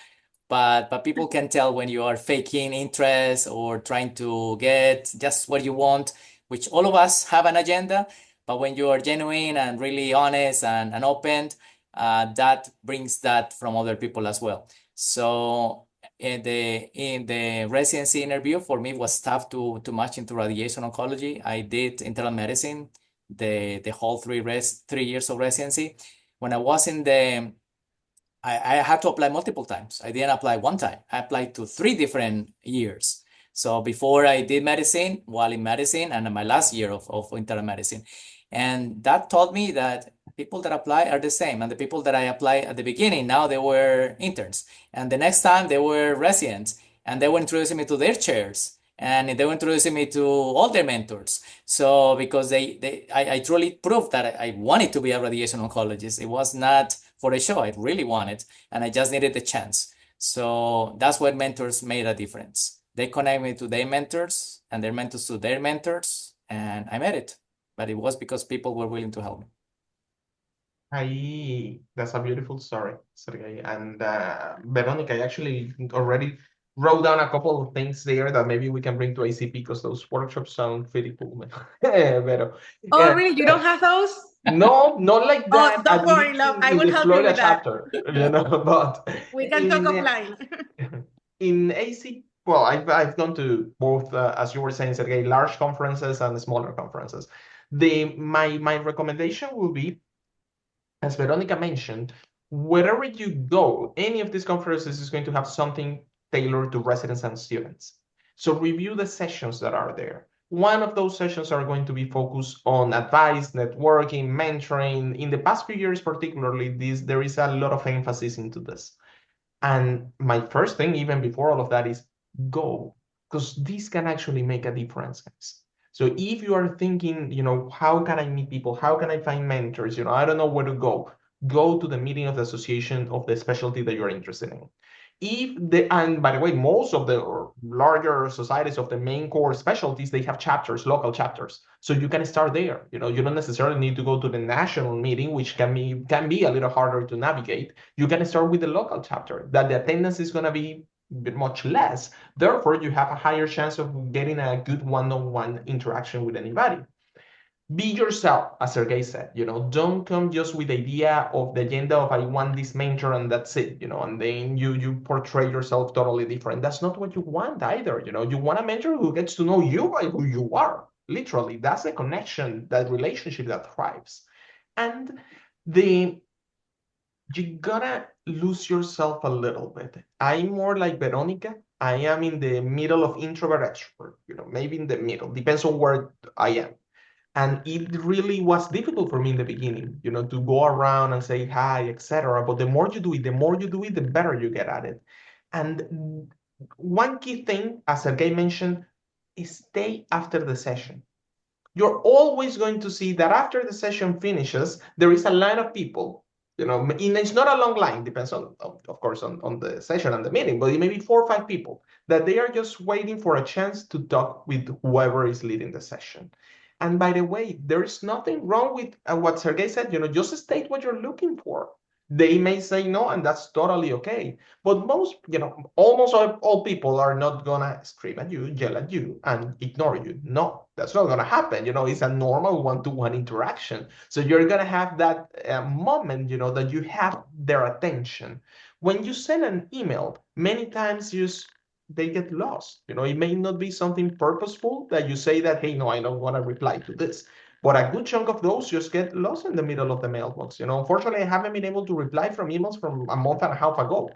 But people can tell when you are faking interest or trying to get just what you want, which all of us have an agenda. But when you are genuine and really honest and open, that brings that from other people as well. So in the residency interview, for me, it was tough to match into radiation oncology. I did internal medicine, the whole 3 years of residency. When I was in I had to apply multiple times. I didn't apply one time. I applied to 3 different years. So before I did medicine, while in medicine, and in my last year of internal medicine. And that taught me that people that apply are the same. And the people that I applied at the beginning, now they were interns. And the next time they were residents. And they were introducing me to their chairs. And they were introducing me to all their mentors. So because I truly proved that I wanted to be a radiation oncologist. It was not for a show. I really wanted, and I just needed the chance. So that's what mentors made a difference. They connect me to their mentors and their mentors to their mentors, and I made it. But it was because people were willing to help me. That's a beautiful story, Sergei. And Veronica, I actually already wrote down a couple of things there that maybe we can bring to ACP because those workshops sound pretty cool. Oh, really? You don't have those? No, not like that. Oh, don't worry, love. I will help you with that. Chapter, but we can talk offline. In AC, well, I've gone to both, as you were saying, Sergei, large conferences and smaller conferences. My recommendation will be, as Veronica mentioned, wherever you go, any of these conferences is going to have something tailored to residents and students. So review the sessions that are there. One of those sessions are going to be focused on advice, networking, mentoring. In the past few years, particularly, there is a lot of emphasis into this. And my first thing, even before all of that, is go, because this can actually make a difference, guys. So if you are thinking, how can I meet people? How can I find mentors? I don't know where to go. Go to the meeting of the association of the specialty that you're interested in. And by the way, most of the larger societies of the main core specialties, they have chapters, local chapters. So you can start there. You don't necessarily need to go to the national meeting, which can be a little harder to navigate. You can start with the local chapter, that the attendance is going to be much less. Therefore, you have a higher chance of getting a good one-on-one interaction with anybody. Be yourself, as Serguei said. Don't come just with the idea of the agenda of I want this mentor and that's it. And then you portray yourself totally different. That's not what you want either. You want a mentor who gets to know you by who you are. Literally, that's the connection, that relationship that thrives. And you gotta lose yourself a little bit. I'm more like Veronica. I am in the middle of introvert extrovert, maybe in the middle, depends on where I am. And it really was difficult for me in the beginning, to go around and say hi, etc. But the more you do it, the better you get at it. And one key thing, as Serguei mentioned, is stay after the session. You're always going to see that after the session finishes, there is a line of people. And it's not a long line, depends on, of course, on the session and the meeting, but it may be 4 or 5 people that they are just waiting for a chance to talk with whoever is leading the session. And by the way, there is nothing wrong with what Serguei said, just state what you're looking for. They may say no, and that's totally okay. But almost all people are not gonna scream at you, yell at you, and ignore you. No, that's not gonna happen. It's a normal one-to-one interaction. So you're gonna have that moment, that you have their attention. When you send an email, many times they get lost. It may not be something purposeful that you say that, hey, no, I don't want to reply to this. But a good chunk of those just get lost in the middle of the mailbox. Unfortunately, I haven't been able to reply from emails from a month and a half ago,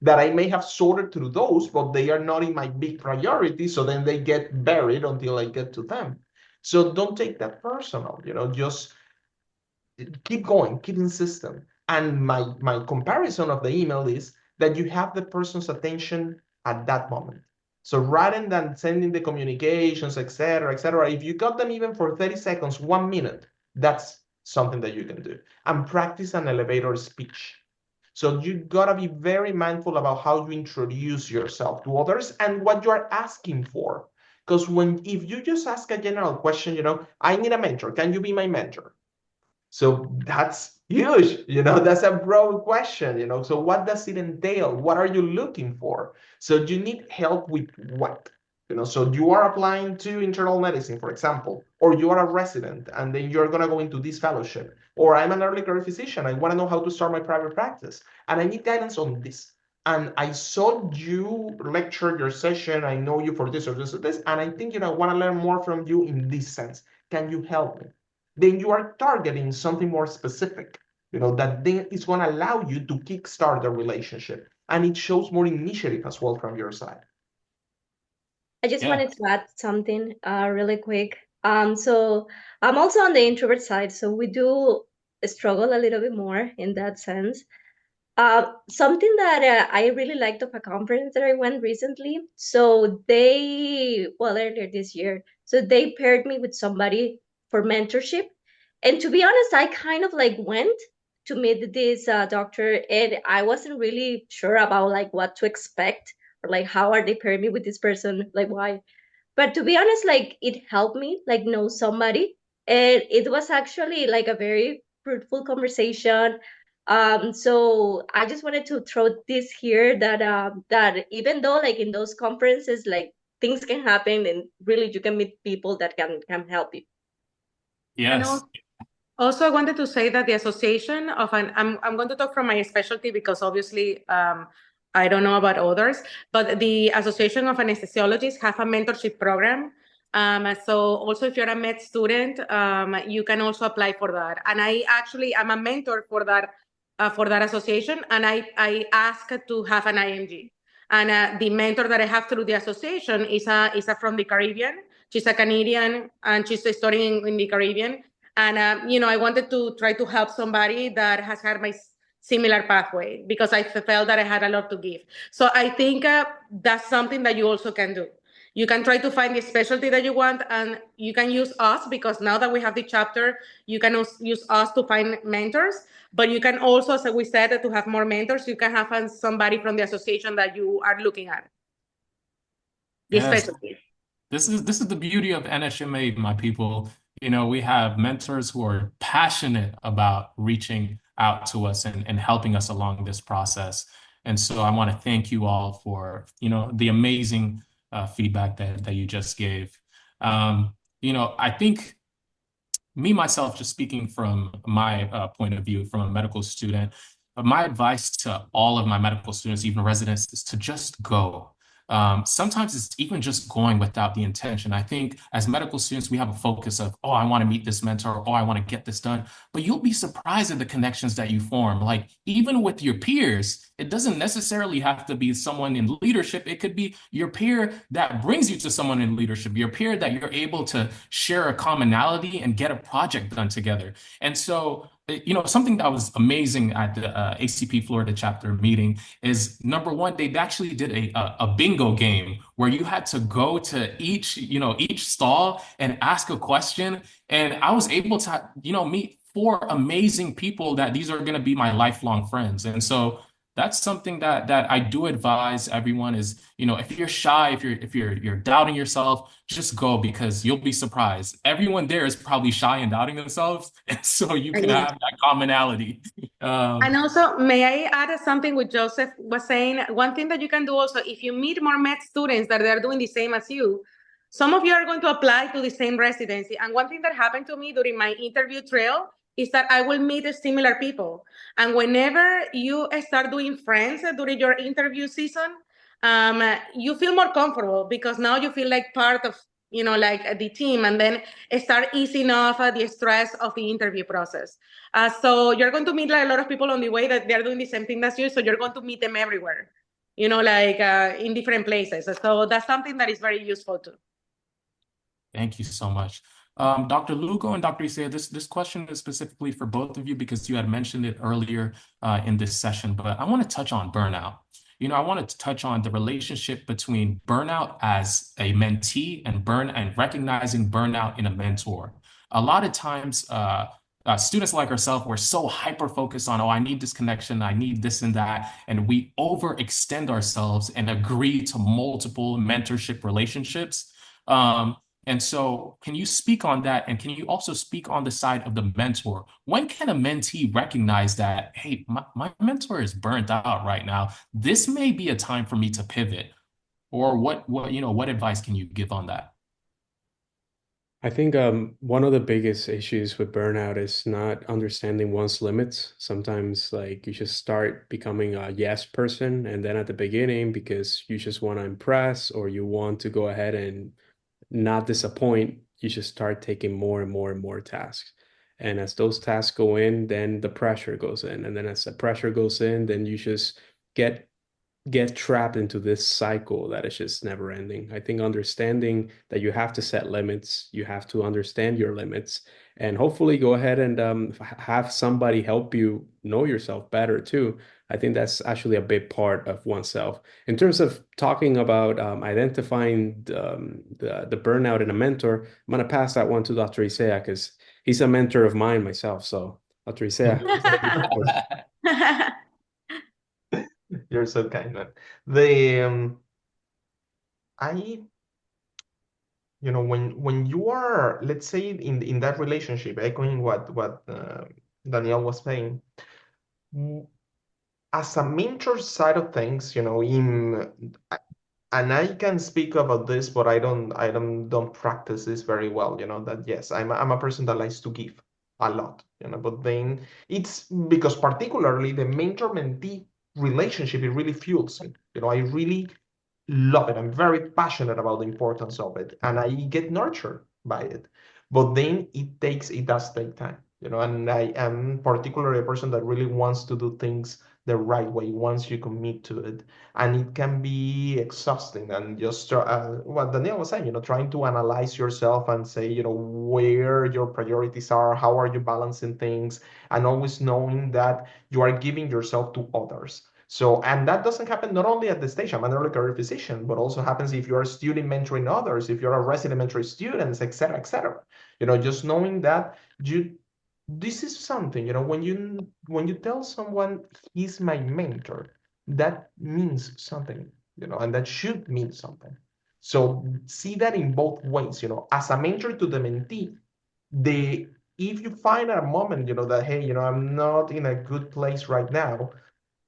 that I may have sorted through those, but they are not in my big priority. So then they get buried until I get to them. So don't take that personal, just keep going, keep insistent. And my comparison of the email is that you have the person's attention at that moment. So rather than sending the communications, etc., if you got them even for 30 seconds, 1 minute, that's something that you can do. And practice an elevator speech. So you gotta be very mindful about how you introduce yourself to others and what you're asking for. Because if you just ask a general question, I need a mentor, can you be my mentor? So that's huge, that's a broad question, so what does it entail? What are you looking for? So you need help with what? So you are applying to internal medicine, for example, or you are a resident and then you're going to go into this fellowship, or I'm an early career physician. I want to know how to start my private practice and I need guidance on this. And I saw you lecture your session. I know you for this or this or this. And I think, I want to learn more from you in this sense. Can you help me? Then you are targeting something more specific, that then is going to allow you to kickstart the relationship. And it shows more initiative as well from your side. I just wanted to add something really quick. So I'm also on the introvert side, so we do struggle a little bit more in that sense. Something that I really liked of a conference that I went recently. So earlier this year, so they paired me with somebody for mentorship. And to be honest, I kind of went to meet this doctor and I wasn't really sure about what to expect or how are they pairing me with this person, why. But to be honest, it helped me know somebody. And it was actually a very fruitful conversation. So I just wanted to throw this here that even though in those conferences things can happen and really you can meet people that can help you. Yes. Also, I wanted to say that the association of I'm going to talk from my specialty because obviously I don't know about others, but the Association of Anesthesiologists have a mentorship program. So also if you're a med student, you can also apply for that. And I'm a mentor for that association, and I asked to have an IMG. And the mentor that I have through the association is a from the Caribbean. She's a Canadian, and she's studying in the Caribbean. And I wanted to try to help somebody that has had my similar pathway, because I felt that I had a lot to give. So I think that's something that you also can do. You can try to find the specialty that you want, and you can use us, because now that we have the chapter, you can use us to find mentors. But you can also, as we said, to have more mentors, you can have somebody from the association that you are looking at. The Yes, specialty. this is the beauty of NHMA, my people. We have mentors who are passionate about reaching out to us and helping us along this process. And so I want to thank you all for, the amazing feedback that you just gave. I think me, myself, just speaking from my point of view, from a medical student, my advice to all of my medical students, even residents, is to just go. Sometimes it's even just going without the intention. I think as medical students, we have a focus of, oh, I want to meet this mentor, oh, I want to get this done. But you'll be surprised at the connections that you form. Like, even with your peers, it doesn't necessarily have to be someone in leadership. It could be your peer that brings you to someone in leadership, your peer that you're able to share a commonality and get a project done together. And so, something that was amazing at the ACP Florida chapter meeting is, number one, they actually did a bingo game where you had to go to each stall and ask a question. And I was able to, meet four amazing people that these are going to be my lifelong friends. And so that's something that I do advise everyone is, if you're shy, if you're doubting yourself, just go, because you'll be surprised. Everyone there is probably shy and doubting themselves, and so you can have that commonality. And also, may I add something what Joseph was saying? One thing that you can do also, if you meet more med students that they're doing the same as you, some of you are going to apply to the same residency. And one thing that happened to me during my interview trail is that I will meet similar people. And whenever you start doing friends during your interview season, you feel more comfortable, because now you feel like part of, like the team, and then start easing off the stress of the interview process. So you're going to meet like a lot of people on the way that they're doing the same thing as you. So you're going to meet them everywhere, in different places. So that's something that is very useful too. Thank you so much. Dr. Lugo and Dr. Isea, this question is specifically for both of you because you had mentioned it earlier in this session, but I want to touch on burnout. I wanted to touch on the relationship between burnout as a mentee and recognizing burnout in a mentor. A lot of times, students like ourselves, we're so hyper-focused on, oh, I need this connection, I need this and that, and we overextend ourselves and agree to multiple mentorship relationships. And so can you speak on that? And can you also speak on the side of the mentor? When can a mentee recognize that, hey, my mentor is burnt out right now. This may be a time for me to pivot. Or what advice can you give on that? I think one of the biggest issues with burnout is not understanding one's limits. Sometimes, like, you just start becoming a yes person, and then at the beginning, because you just want to impress or you want to go ahead and not disappoint, you just start taking more and more and more tasks. And as those tasks go in, then the pressure goes in. And then as the pressure goes in, then you just get trapped into this cycle that is just never ending. I think understanding that you have to set limits, you have to understand your limits, and hopefully go ahead and have somebody help you know yourself better too. I think that's actually a big part of oneself. In terms of talking about identifying the burnout in a mentor, I'm going to pass that one to Dr. Isea because he's a mentor of mine myself. So, Dr. Isea. You're so kind, man. When you are, let's say, in that relationship, echoing what Danielle was saying, as a mentor side of things, and I can speak about this, but I don't practice this very well. That yes, I'm a person that likes to give a lot. But then it's because particularly the mentor-mentee relationship, it really fuels me. I really love it. I'm very passionate about the importance of it, and I get nurtured by it. But then it does take time. And I am particularly a person that really wants to do things the right way once you commit to it. And it can be exhausting and just what Daniel was saying, trying to analyze yourself and say, where your priorities are, how are you balancing things, and always knowing that you are giving yourself to others. So, and that doesn't happen not only at the stage, I'm an early career physician, but also happens if you're a student mentoring others, if you're a resident mentoring students, et cetera, et cetera. Just knowing that you this is something, when you tell someone he's my mentor, that means something, and that should mean something. So see that in both ways, as a mentor to the mentee, the if you find a moment, that hey, I'm not in a good place right now,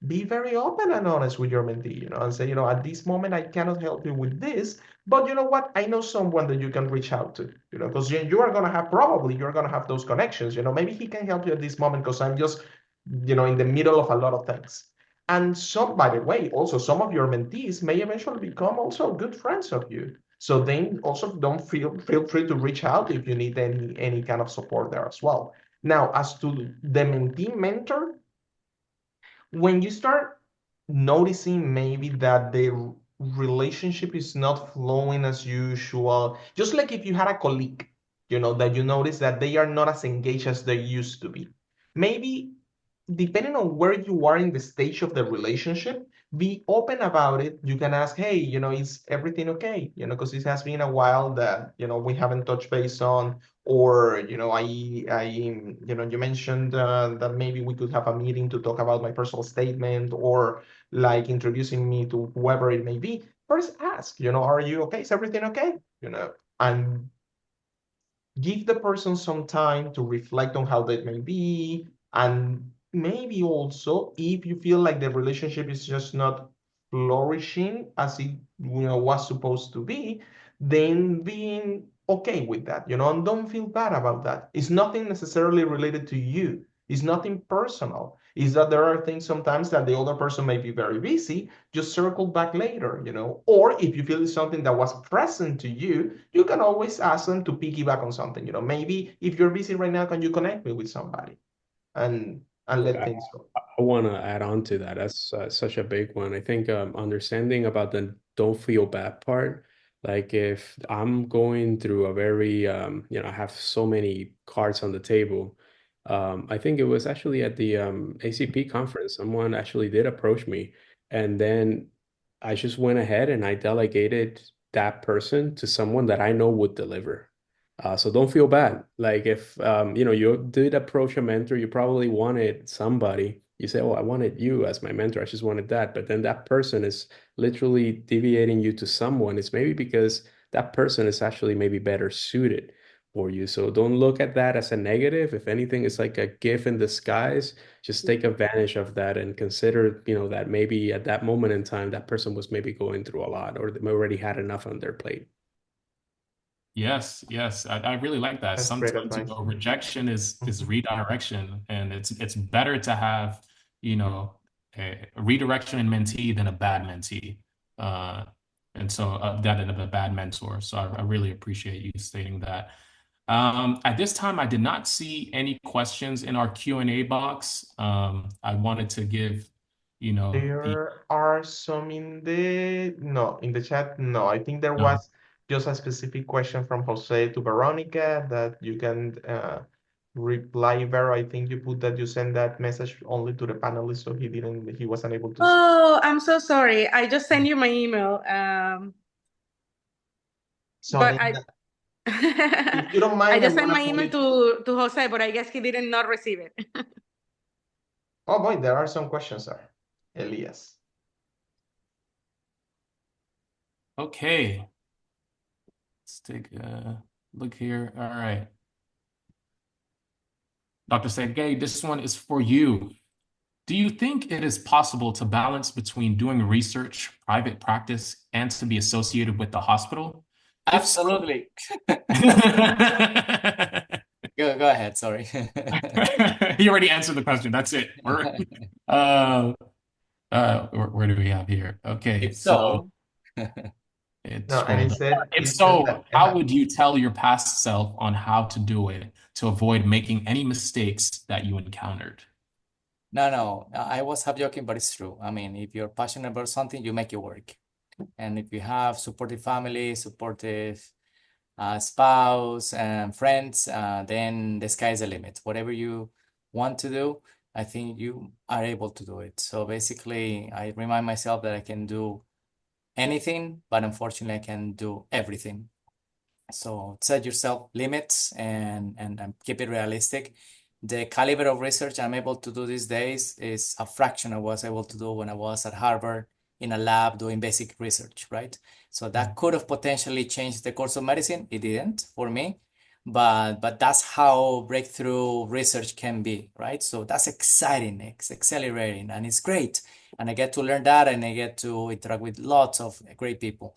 be very open and honest with your mentee, and say, at this moment, I cannot help you with this, but you know what? I know someone that you can reach out to, because you are going to have, probably you're going to have those connections, maybe he can help you at this moment because I'm just, in the middle of a lot of things. And some, by the way, also some of your mentees may eventually become also good friends of you. So then also don't feel free to reach out if you need any kind of support there as well. Now, as to the mentee mentor, when you start noticing maybe that the relationship is not flowing as usual, just like if you had a colleague, that you notice that they are not as engaged as they used to be. Maybe depending on where you are in the stage of the relationship, be open about it. You can ask, hey, is everything okay? Because it has been a while that, we haven't touched base on, or, you mentioned that maybe we could have a meeting to talk about my personal statement, or like introducing me to whoever it may be. First ask, are you okay? Is everything okay? And give the person some time to reflect on how that may be. And maybe also, if you feel like the relationship is just not flourishing as it was supposed to be, then being okay with that, and don't feel bad about that. It's nothing necessarily related to you. It's nothing personal. Is that there are things sometimes that the other person may be very busy, just circle back later, or if you feel it's something that was present to you, you can always ask them to piggyback on something, maybe if you're busy right now, can you connect me with somebody, and let Okay, things go. I want to add on to that. That's such a big one. I think understanding about the don't feel bad part, like if I'm going through a very, I have so many cards on the table. I think it was actually at the ACP conference, someone actually did approach me, and then I just went ahead and I delegated that person to someone that I know would deliver. So don't feel bad. Like if you did approach a mentor, you probably wanted somebody. You say, "Oh, I wanted you as my mentor. I just wanted that." But then that person is literally deviating you to someone. It's maybe because that person is actually maybe better suited for you. So don't look at that as a negative. If anything, it's like a gift in disguise. Just take advantage of that and consider, that maybe at that moment in time, that person was maybe going through a lot, or they already had enough on their plate. Yes, yes, I really like that. That's great Sometimes, advice. rejection is redirection, and it's better to have, a redirection in mentee than a bad mentee, uh, and so that than a bad mentor. So I really appreciate you stating that. At this time, I did not see any questions in our Q&A box. I wanted to give, the There are some in the chat. No, I think there no. was just a specific question from Jose to Veronica that you can reply, Vero. I think you put that you send that message only to the panelist, so he wasn't able to see. Oh, I'm so sorry. I just sent you my email. So But then, I if you don't I mind, just I'm sent gonna my put email it. to Jose, but I guess he did not receive it. Oh boy, there are some questions there. Elias. Okay, let's take a look here. All right. Dr. Serguei, this one is for you. Do you think it is possible to balance between doing research, private practice, and to be associated with the hospital? If so, Absolutely. Go ahead, sorry. he already answered the question. That's it. Where do we have here? Okay, If so so, it's No, and scrolling he down. said If he said that. so, how would you tell your past self on how to do it to avoid making any mistakes that you encountered? No, I was half joking, but it's true. I mean, if you're passionate about something, you make it work. And if you have supportive family, supportive spouse and friends, then the sky is the limit. Whatever you want to do, I think you are able to do it. So basically, I remind myself that I can do anything, but unfortunately, I can do everything. So set yourself limits and keep it realistic. The caliber of research I'm able to do these days is a fraction of what I was able to do when I was at Harvard in a lab doing basic research, right? So that could have potentially changed the course of medicine. It didn't for me, but that's how breakthrough research can be, right? So that's exciting, it's accelerating, and it's great. And I get to learn that, and I get to interact with lots of great people.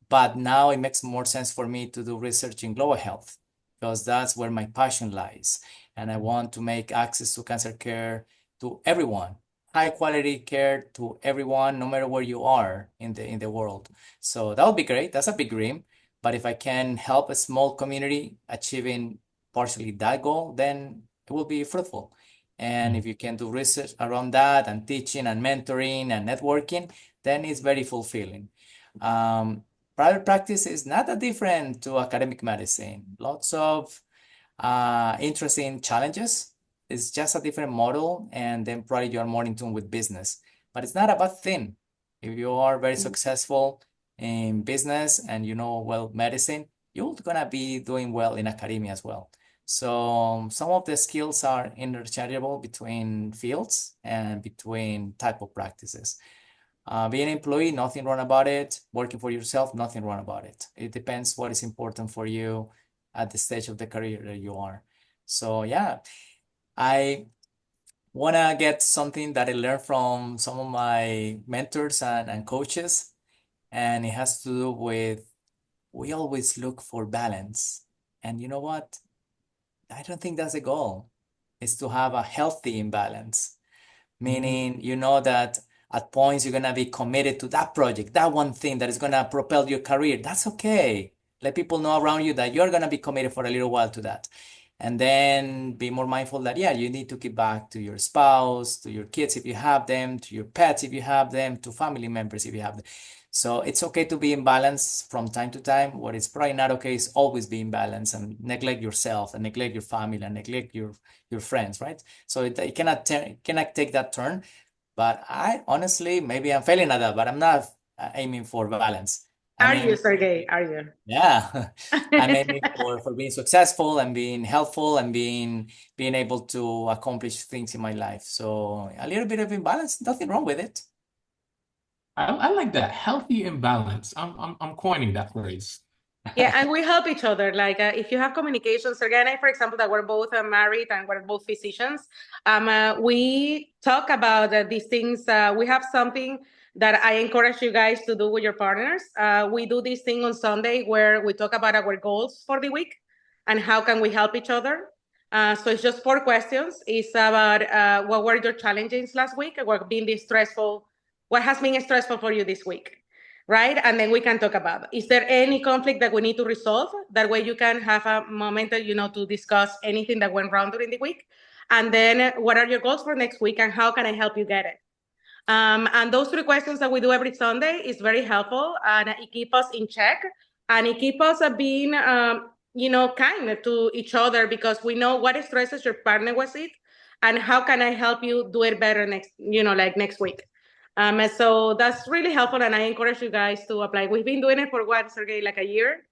But now it makes more sense for me to do research in global health because that's where my passion lies. And I want to make access to cancer care to everyone, high quality care to everyone, no matter where you are in the world. So that would be great. That's a big dream. But if I can help a small community achieving partially that goal, then it will be fruitful. And if you can do research around that and teaching and mentoring and networking, then it's very fulfilling. Private practice is not that different to academic medicine. Lots of interesting challenges. It's just a different model, and then probably you're more in tune with business. But it's not a bad thing. If you are very successful in business and you know well medicine, you're gonna be doing well in academia as well. So some of the skills are interchangeable between fields and between type of practices. Being an employee, nothing wrong about it. Working for yourself, nothing wrong about it. It depends what is important for you at the stage of the career that you are. So yeah, I want to get something that I learned from some of my mentors and coaches, and it has to do with we always look for balance. And you know what? I don't think that's the goal. It's to have a healthy imbalance, meaning you know that at points you're gonna be committed to that project, that one thing that is gonna propel your career. That's okay. Let people know around you that you're gonna be committed for a little while to that. And then be more mindful that, yeah, you need to give back to your spouse, to your kids if you have them, to your pets if you have them, to family members if you have them. So it's okay to be in balance from time to time. What is probably not okay is always be in balance and neglect yourself and neglect your family and neglect your friends, right? So it cannot take that turn. But I honestly, maybe I'm failing at that, but I'm not aiming for balance. Are you, Sergey? Are you? Yeah, I'm aiming for being successful and being helpful and being able to accomplish things in my life. So a little bit of imbalance, nothing wrong with it. I like that. Healthy imbalance. I'm coining that phrase. Yeah, and we help each other. Like if you have communication, Sergey and I, for example, that we're both married and we're both physicians, we talk about these things. We have something that I encourage you guys to do with your partners. We do this thing on Sunday where we talk about our goals for the week and how can we help each other. So it's just 4 questions. It's about what were your challenges last week? What has been stressful for you this week? Right? And then we can talk about, is there any conflict that we need to resolve? That way you can have a moment, to discuss anything that went wrong during the week. And then what are your goals for next week and how can I help you get it? And those 3 questions that we do every Sunday is very helpful and it keeps us in check and it keeps us being, kind to each other because we know what stresses your partner with it and how can I help you do it better next week. So that's really helpful, and I encourage you guys to apply. We've been doing it for what, Sergey, like a year,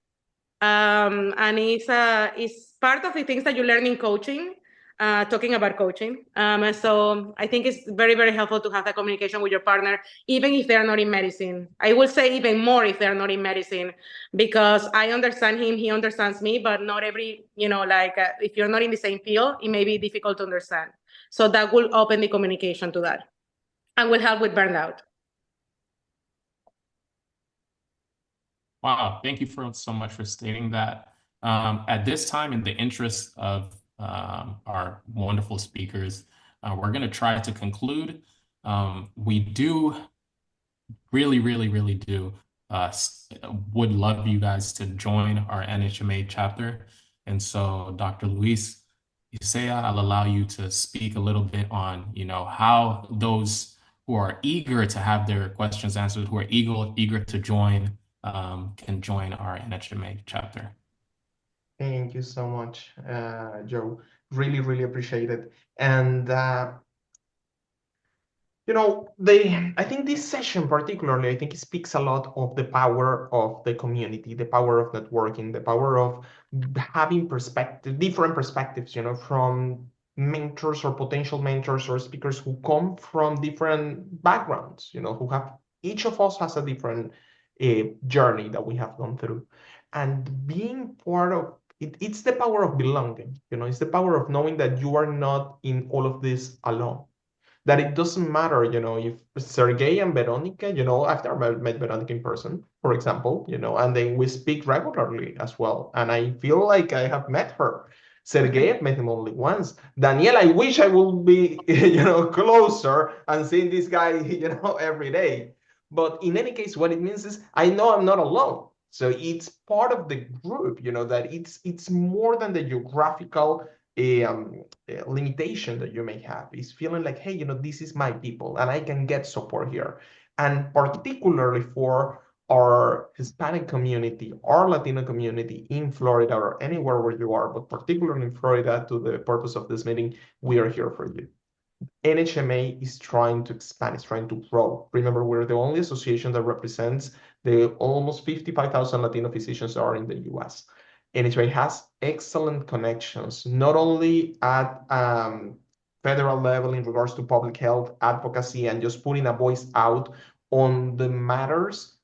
and it's part of the things that you learn in coaching. Talking about coaching, so I think it's very, very helpful to have that communication with your partner, even if they are not in medicine. I will say even more if they are not in medicine, because I understand him, he understands me, but not every, if you're not in the same field, it may be difficult to understand. So that will open the communication to that. And will help with burnout. Wow, thank you so much for stating that. At this time, in the interest of our wonderful speakers, we're going to try to conclude. We do really do would love you guys to join our NHMA chapter. And so, Dr. Luis, Isea, I'll allow you to speak a little bit on, how those who are eager to have their questions answered, who are eager to join, can join our NHMA chapter. Thank you so much, Joe. Really, really appreciate it. And I think this session particularly, I think it speaks a lot of the power of the community, the power of networking, the power of having different perspectives, from mentors or potential mentors or speakers who come from different backgrounds, each of us has a different journey that we have gone through. And being part of it's the power of belonging, it's the power of knowing that you are not in all of this alone, that it doesn't matter, if Sergey and Veronica, I've never met Veronica in person, for example, and then we speak regularly as well. And I feel like I have met her. Sergey, I've met him only once. Daniel, I wish I would be, closer and seeing this guy, every day. But in any case, what it means is I know I'm not alone. So it's part of the group, that it's more than the geographical limitation that you may have. Is feeling like, hey, this is my people and I can get support here. And particularly for our Hispanic community, our Latino community in Florida or anywhere where you are, but particularly in Florida, to the purpose of this meeting, we are here for you. NHMA is trying to expand, it's trying to grow. Remember, we're the only association that represents the almost 55,000 Latino physicians that are in the US. NHMA has excellent connections, not only at federal level in regards to public health advocacy and just putting a voice out on the matters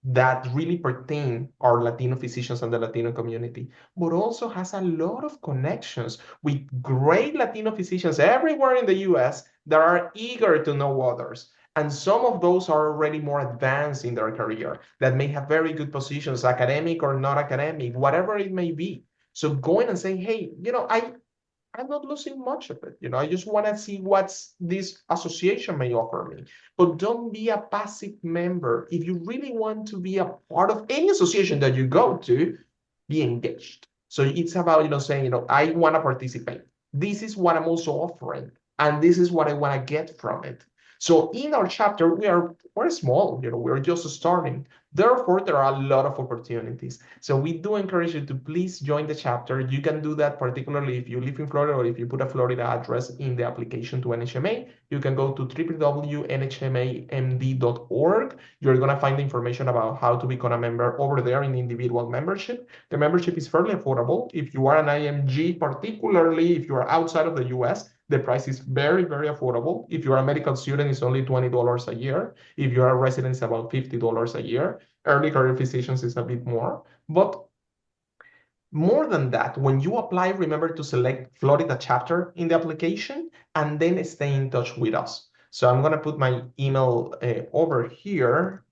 that really pertain our Latino physicians and the Latino community, but also has a lot of connections with great Latino physicians everywhere in the US that are eager to know others. And some of those are already more advanced in their career, that may have very good positions, academic or not academic, whatever it may be. So going and saying, hey, I'm not losing much of it. I just want to see what this association may offer me. But don't be a passive member. If you really want to be a part of any association that you go to, be engaged. So it's about, saying, I want to participate. This is what I'm also offering. And this is what I want to get from it. So in our chapter, we're small, we're just starting. Therefore, there are a lot of opportunities. So we do encourage you to please join the chapter. You can do that particularly if you live in Florida or if you put a Florida address in the application to NHMA. You can go to www.nhmamd.org. You're going to find information about how to become a member over there in individual membership. The membership is fairly affordable. If you are an IMG, particularly if you are outside of the US, the price is very, very affordable. If you're a medical student, it's only $20 a year. If you're a resident, it's about $50 a year. Early career physicians is a bit more. But more than that, when you apply, remember to select Florida chapter in the application and then stay in touch with us. So I'm going to put my email over here.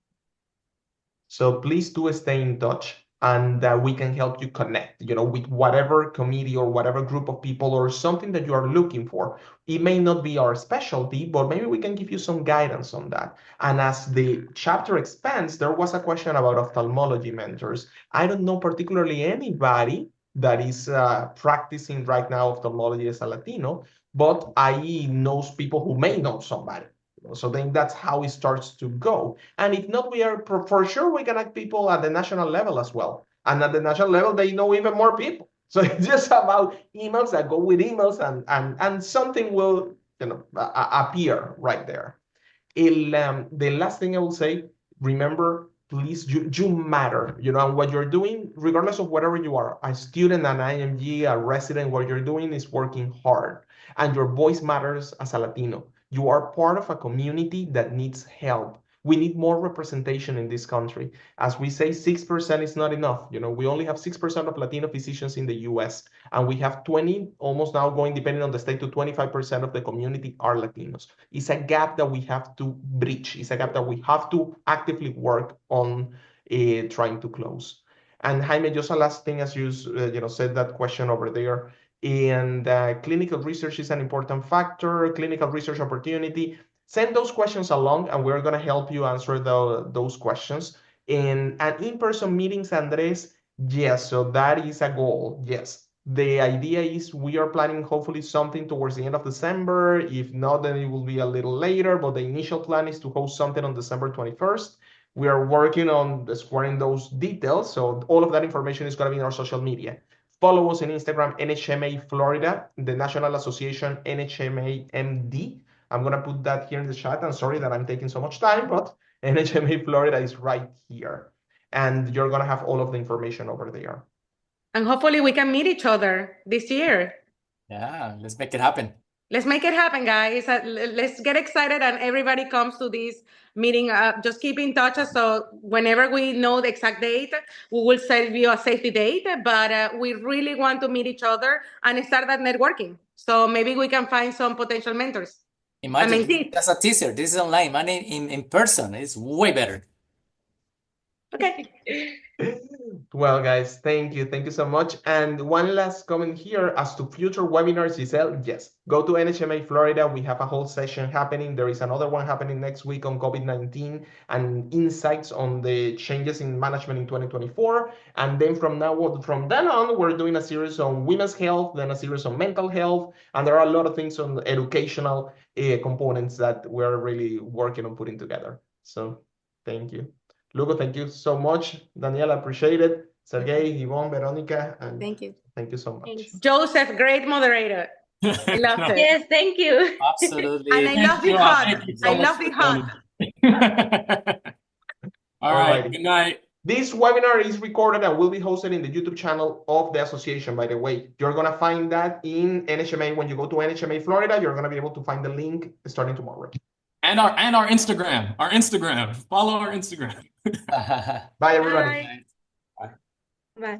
So please do stay in touch, and we can help you connect, with whatever committee or whatever group of people or something that you are looking for. It may not be our specialty, but maybe we can give you some guidance on that. And as the chapter expands, there was a question about ophthalmology mentors. I don't know particularly anybody that is practicing right now ophthalmology as a Latino, but I know people who may know somebody. So then that's how it starts to go. And if not, we are for sure we connect people at the national level as well. And at the national level, they know even more people. So it's just about emails that go with emails, and something will appear right there. The last thing I will say, remember, please, you matter, and what you're doing, regardless of whatever you are, a student, an IMG, a resident, what you're doing is working hard, and your voice matters as a Latino. You are part of a community that needs help. We need more representation in this country. As we say, 6% is not enough. We only have 6% of Latino physicians in the US, and we have 20, almost now going, depending on the state, to 25% of the community are Latinos. It's a gap that we have to bridge. It's a gap that we have to actively work on trying to close. And Jaime, just a last thing, as you said that question over there, and clinical research is an important factor, clinical research opportunity. Send those questions along, and we're going to help you answer those questions. And in-person meetings, Andres, yes, so that is a goal, yes. The idea is we are planning hopefully something towards the end of December. If not, then it will be a little later, but the initial plan is to host something on December 21st. We are working on squaring those details, so all of that information is going to be in our social media. Follow us on Instagram, NHMA Florida, the National Association NHMA MD. I'm going to put that here in the chat. I'm sorry that I'm taking so much time, but NHMA Florida is right here. And you're going to have all of the information over there. And hopefully we can meet each other this year. Yeah, let's make it happen. Let's make it happen, guys. Let's get excited and everybody comes to this meeting. Just keep in touch. So whenever we know the exact date, we will send you a safety date. But we really want to meet each other and start that networking. So maybe we can find some potential mentors. Imagine that's a teaser. This is online, man. In person, it's way better. Okay. Well, guys, thank you. Thank you so much. And one last comment here as to future webinars, Giselle. Yes, go to NHMA Florida. We have a whole session happening. There is another one happening next week on COVID-19 and insights on the changes in management in 2024. And then from then on, we're doing a series on women's health, then a series on mental health. And there are a lot of things on educational components that we're really working on putting together. So thank you. Lugo, thank you so much. Daniela, appreciate it. Serguei, Ivonne, Veronica, and Thank you. thank you so much. Thanks. Joseph, great moderator. I love it. Yes, thank you. Absolutely. And I love the hot. I love the hot. All right. Good night. This webinar is recorded and will be hosted in the YouTube channel of the association, by the way. You're going to find that in NHMA. When you go to NHMA Florida, you're going to be able to find the link starting tomorrow. And our Instagram. Our Instagram. Follow our Instagram. Bye, everybody. Bye. Bye.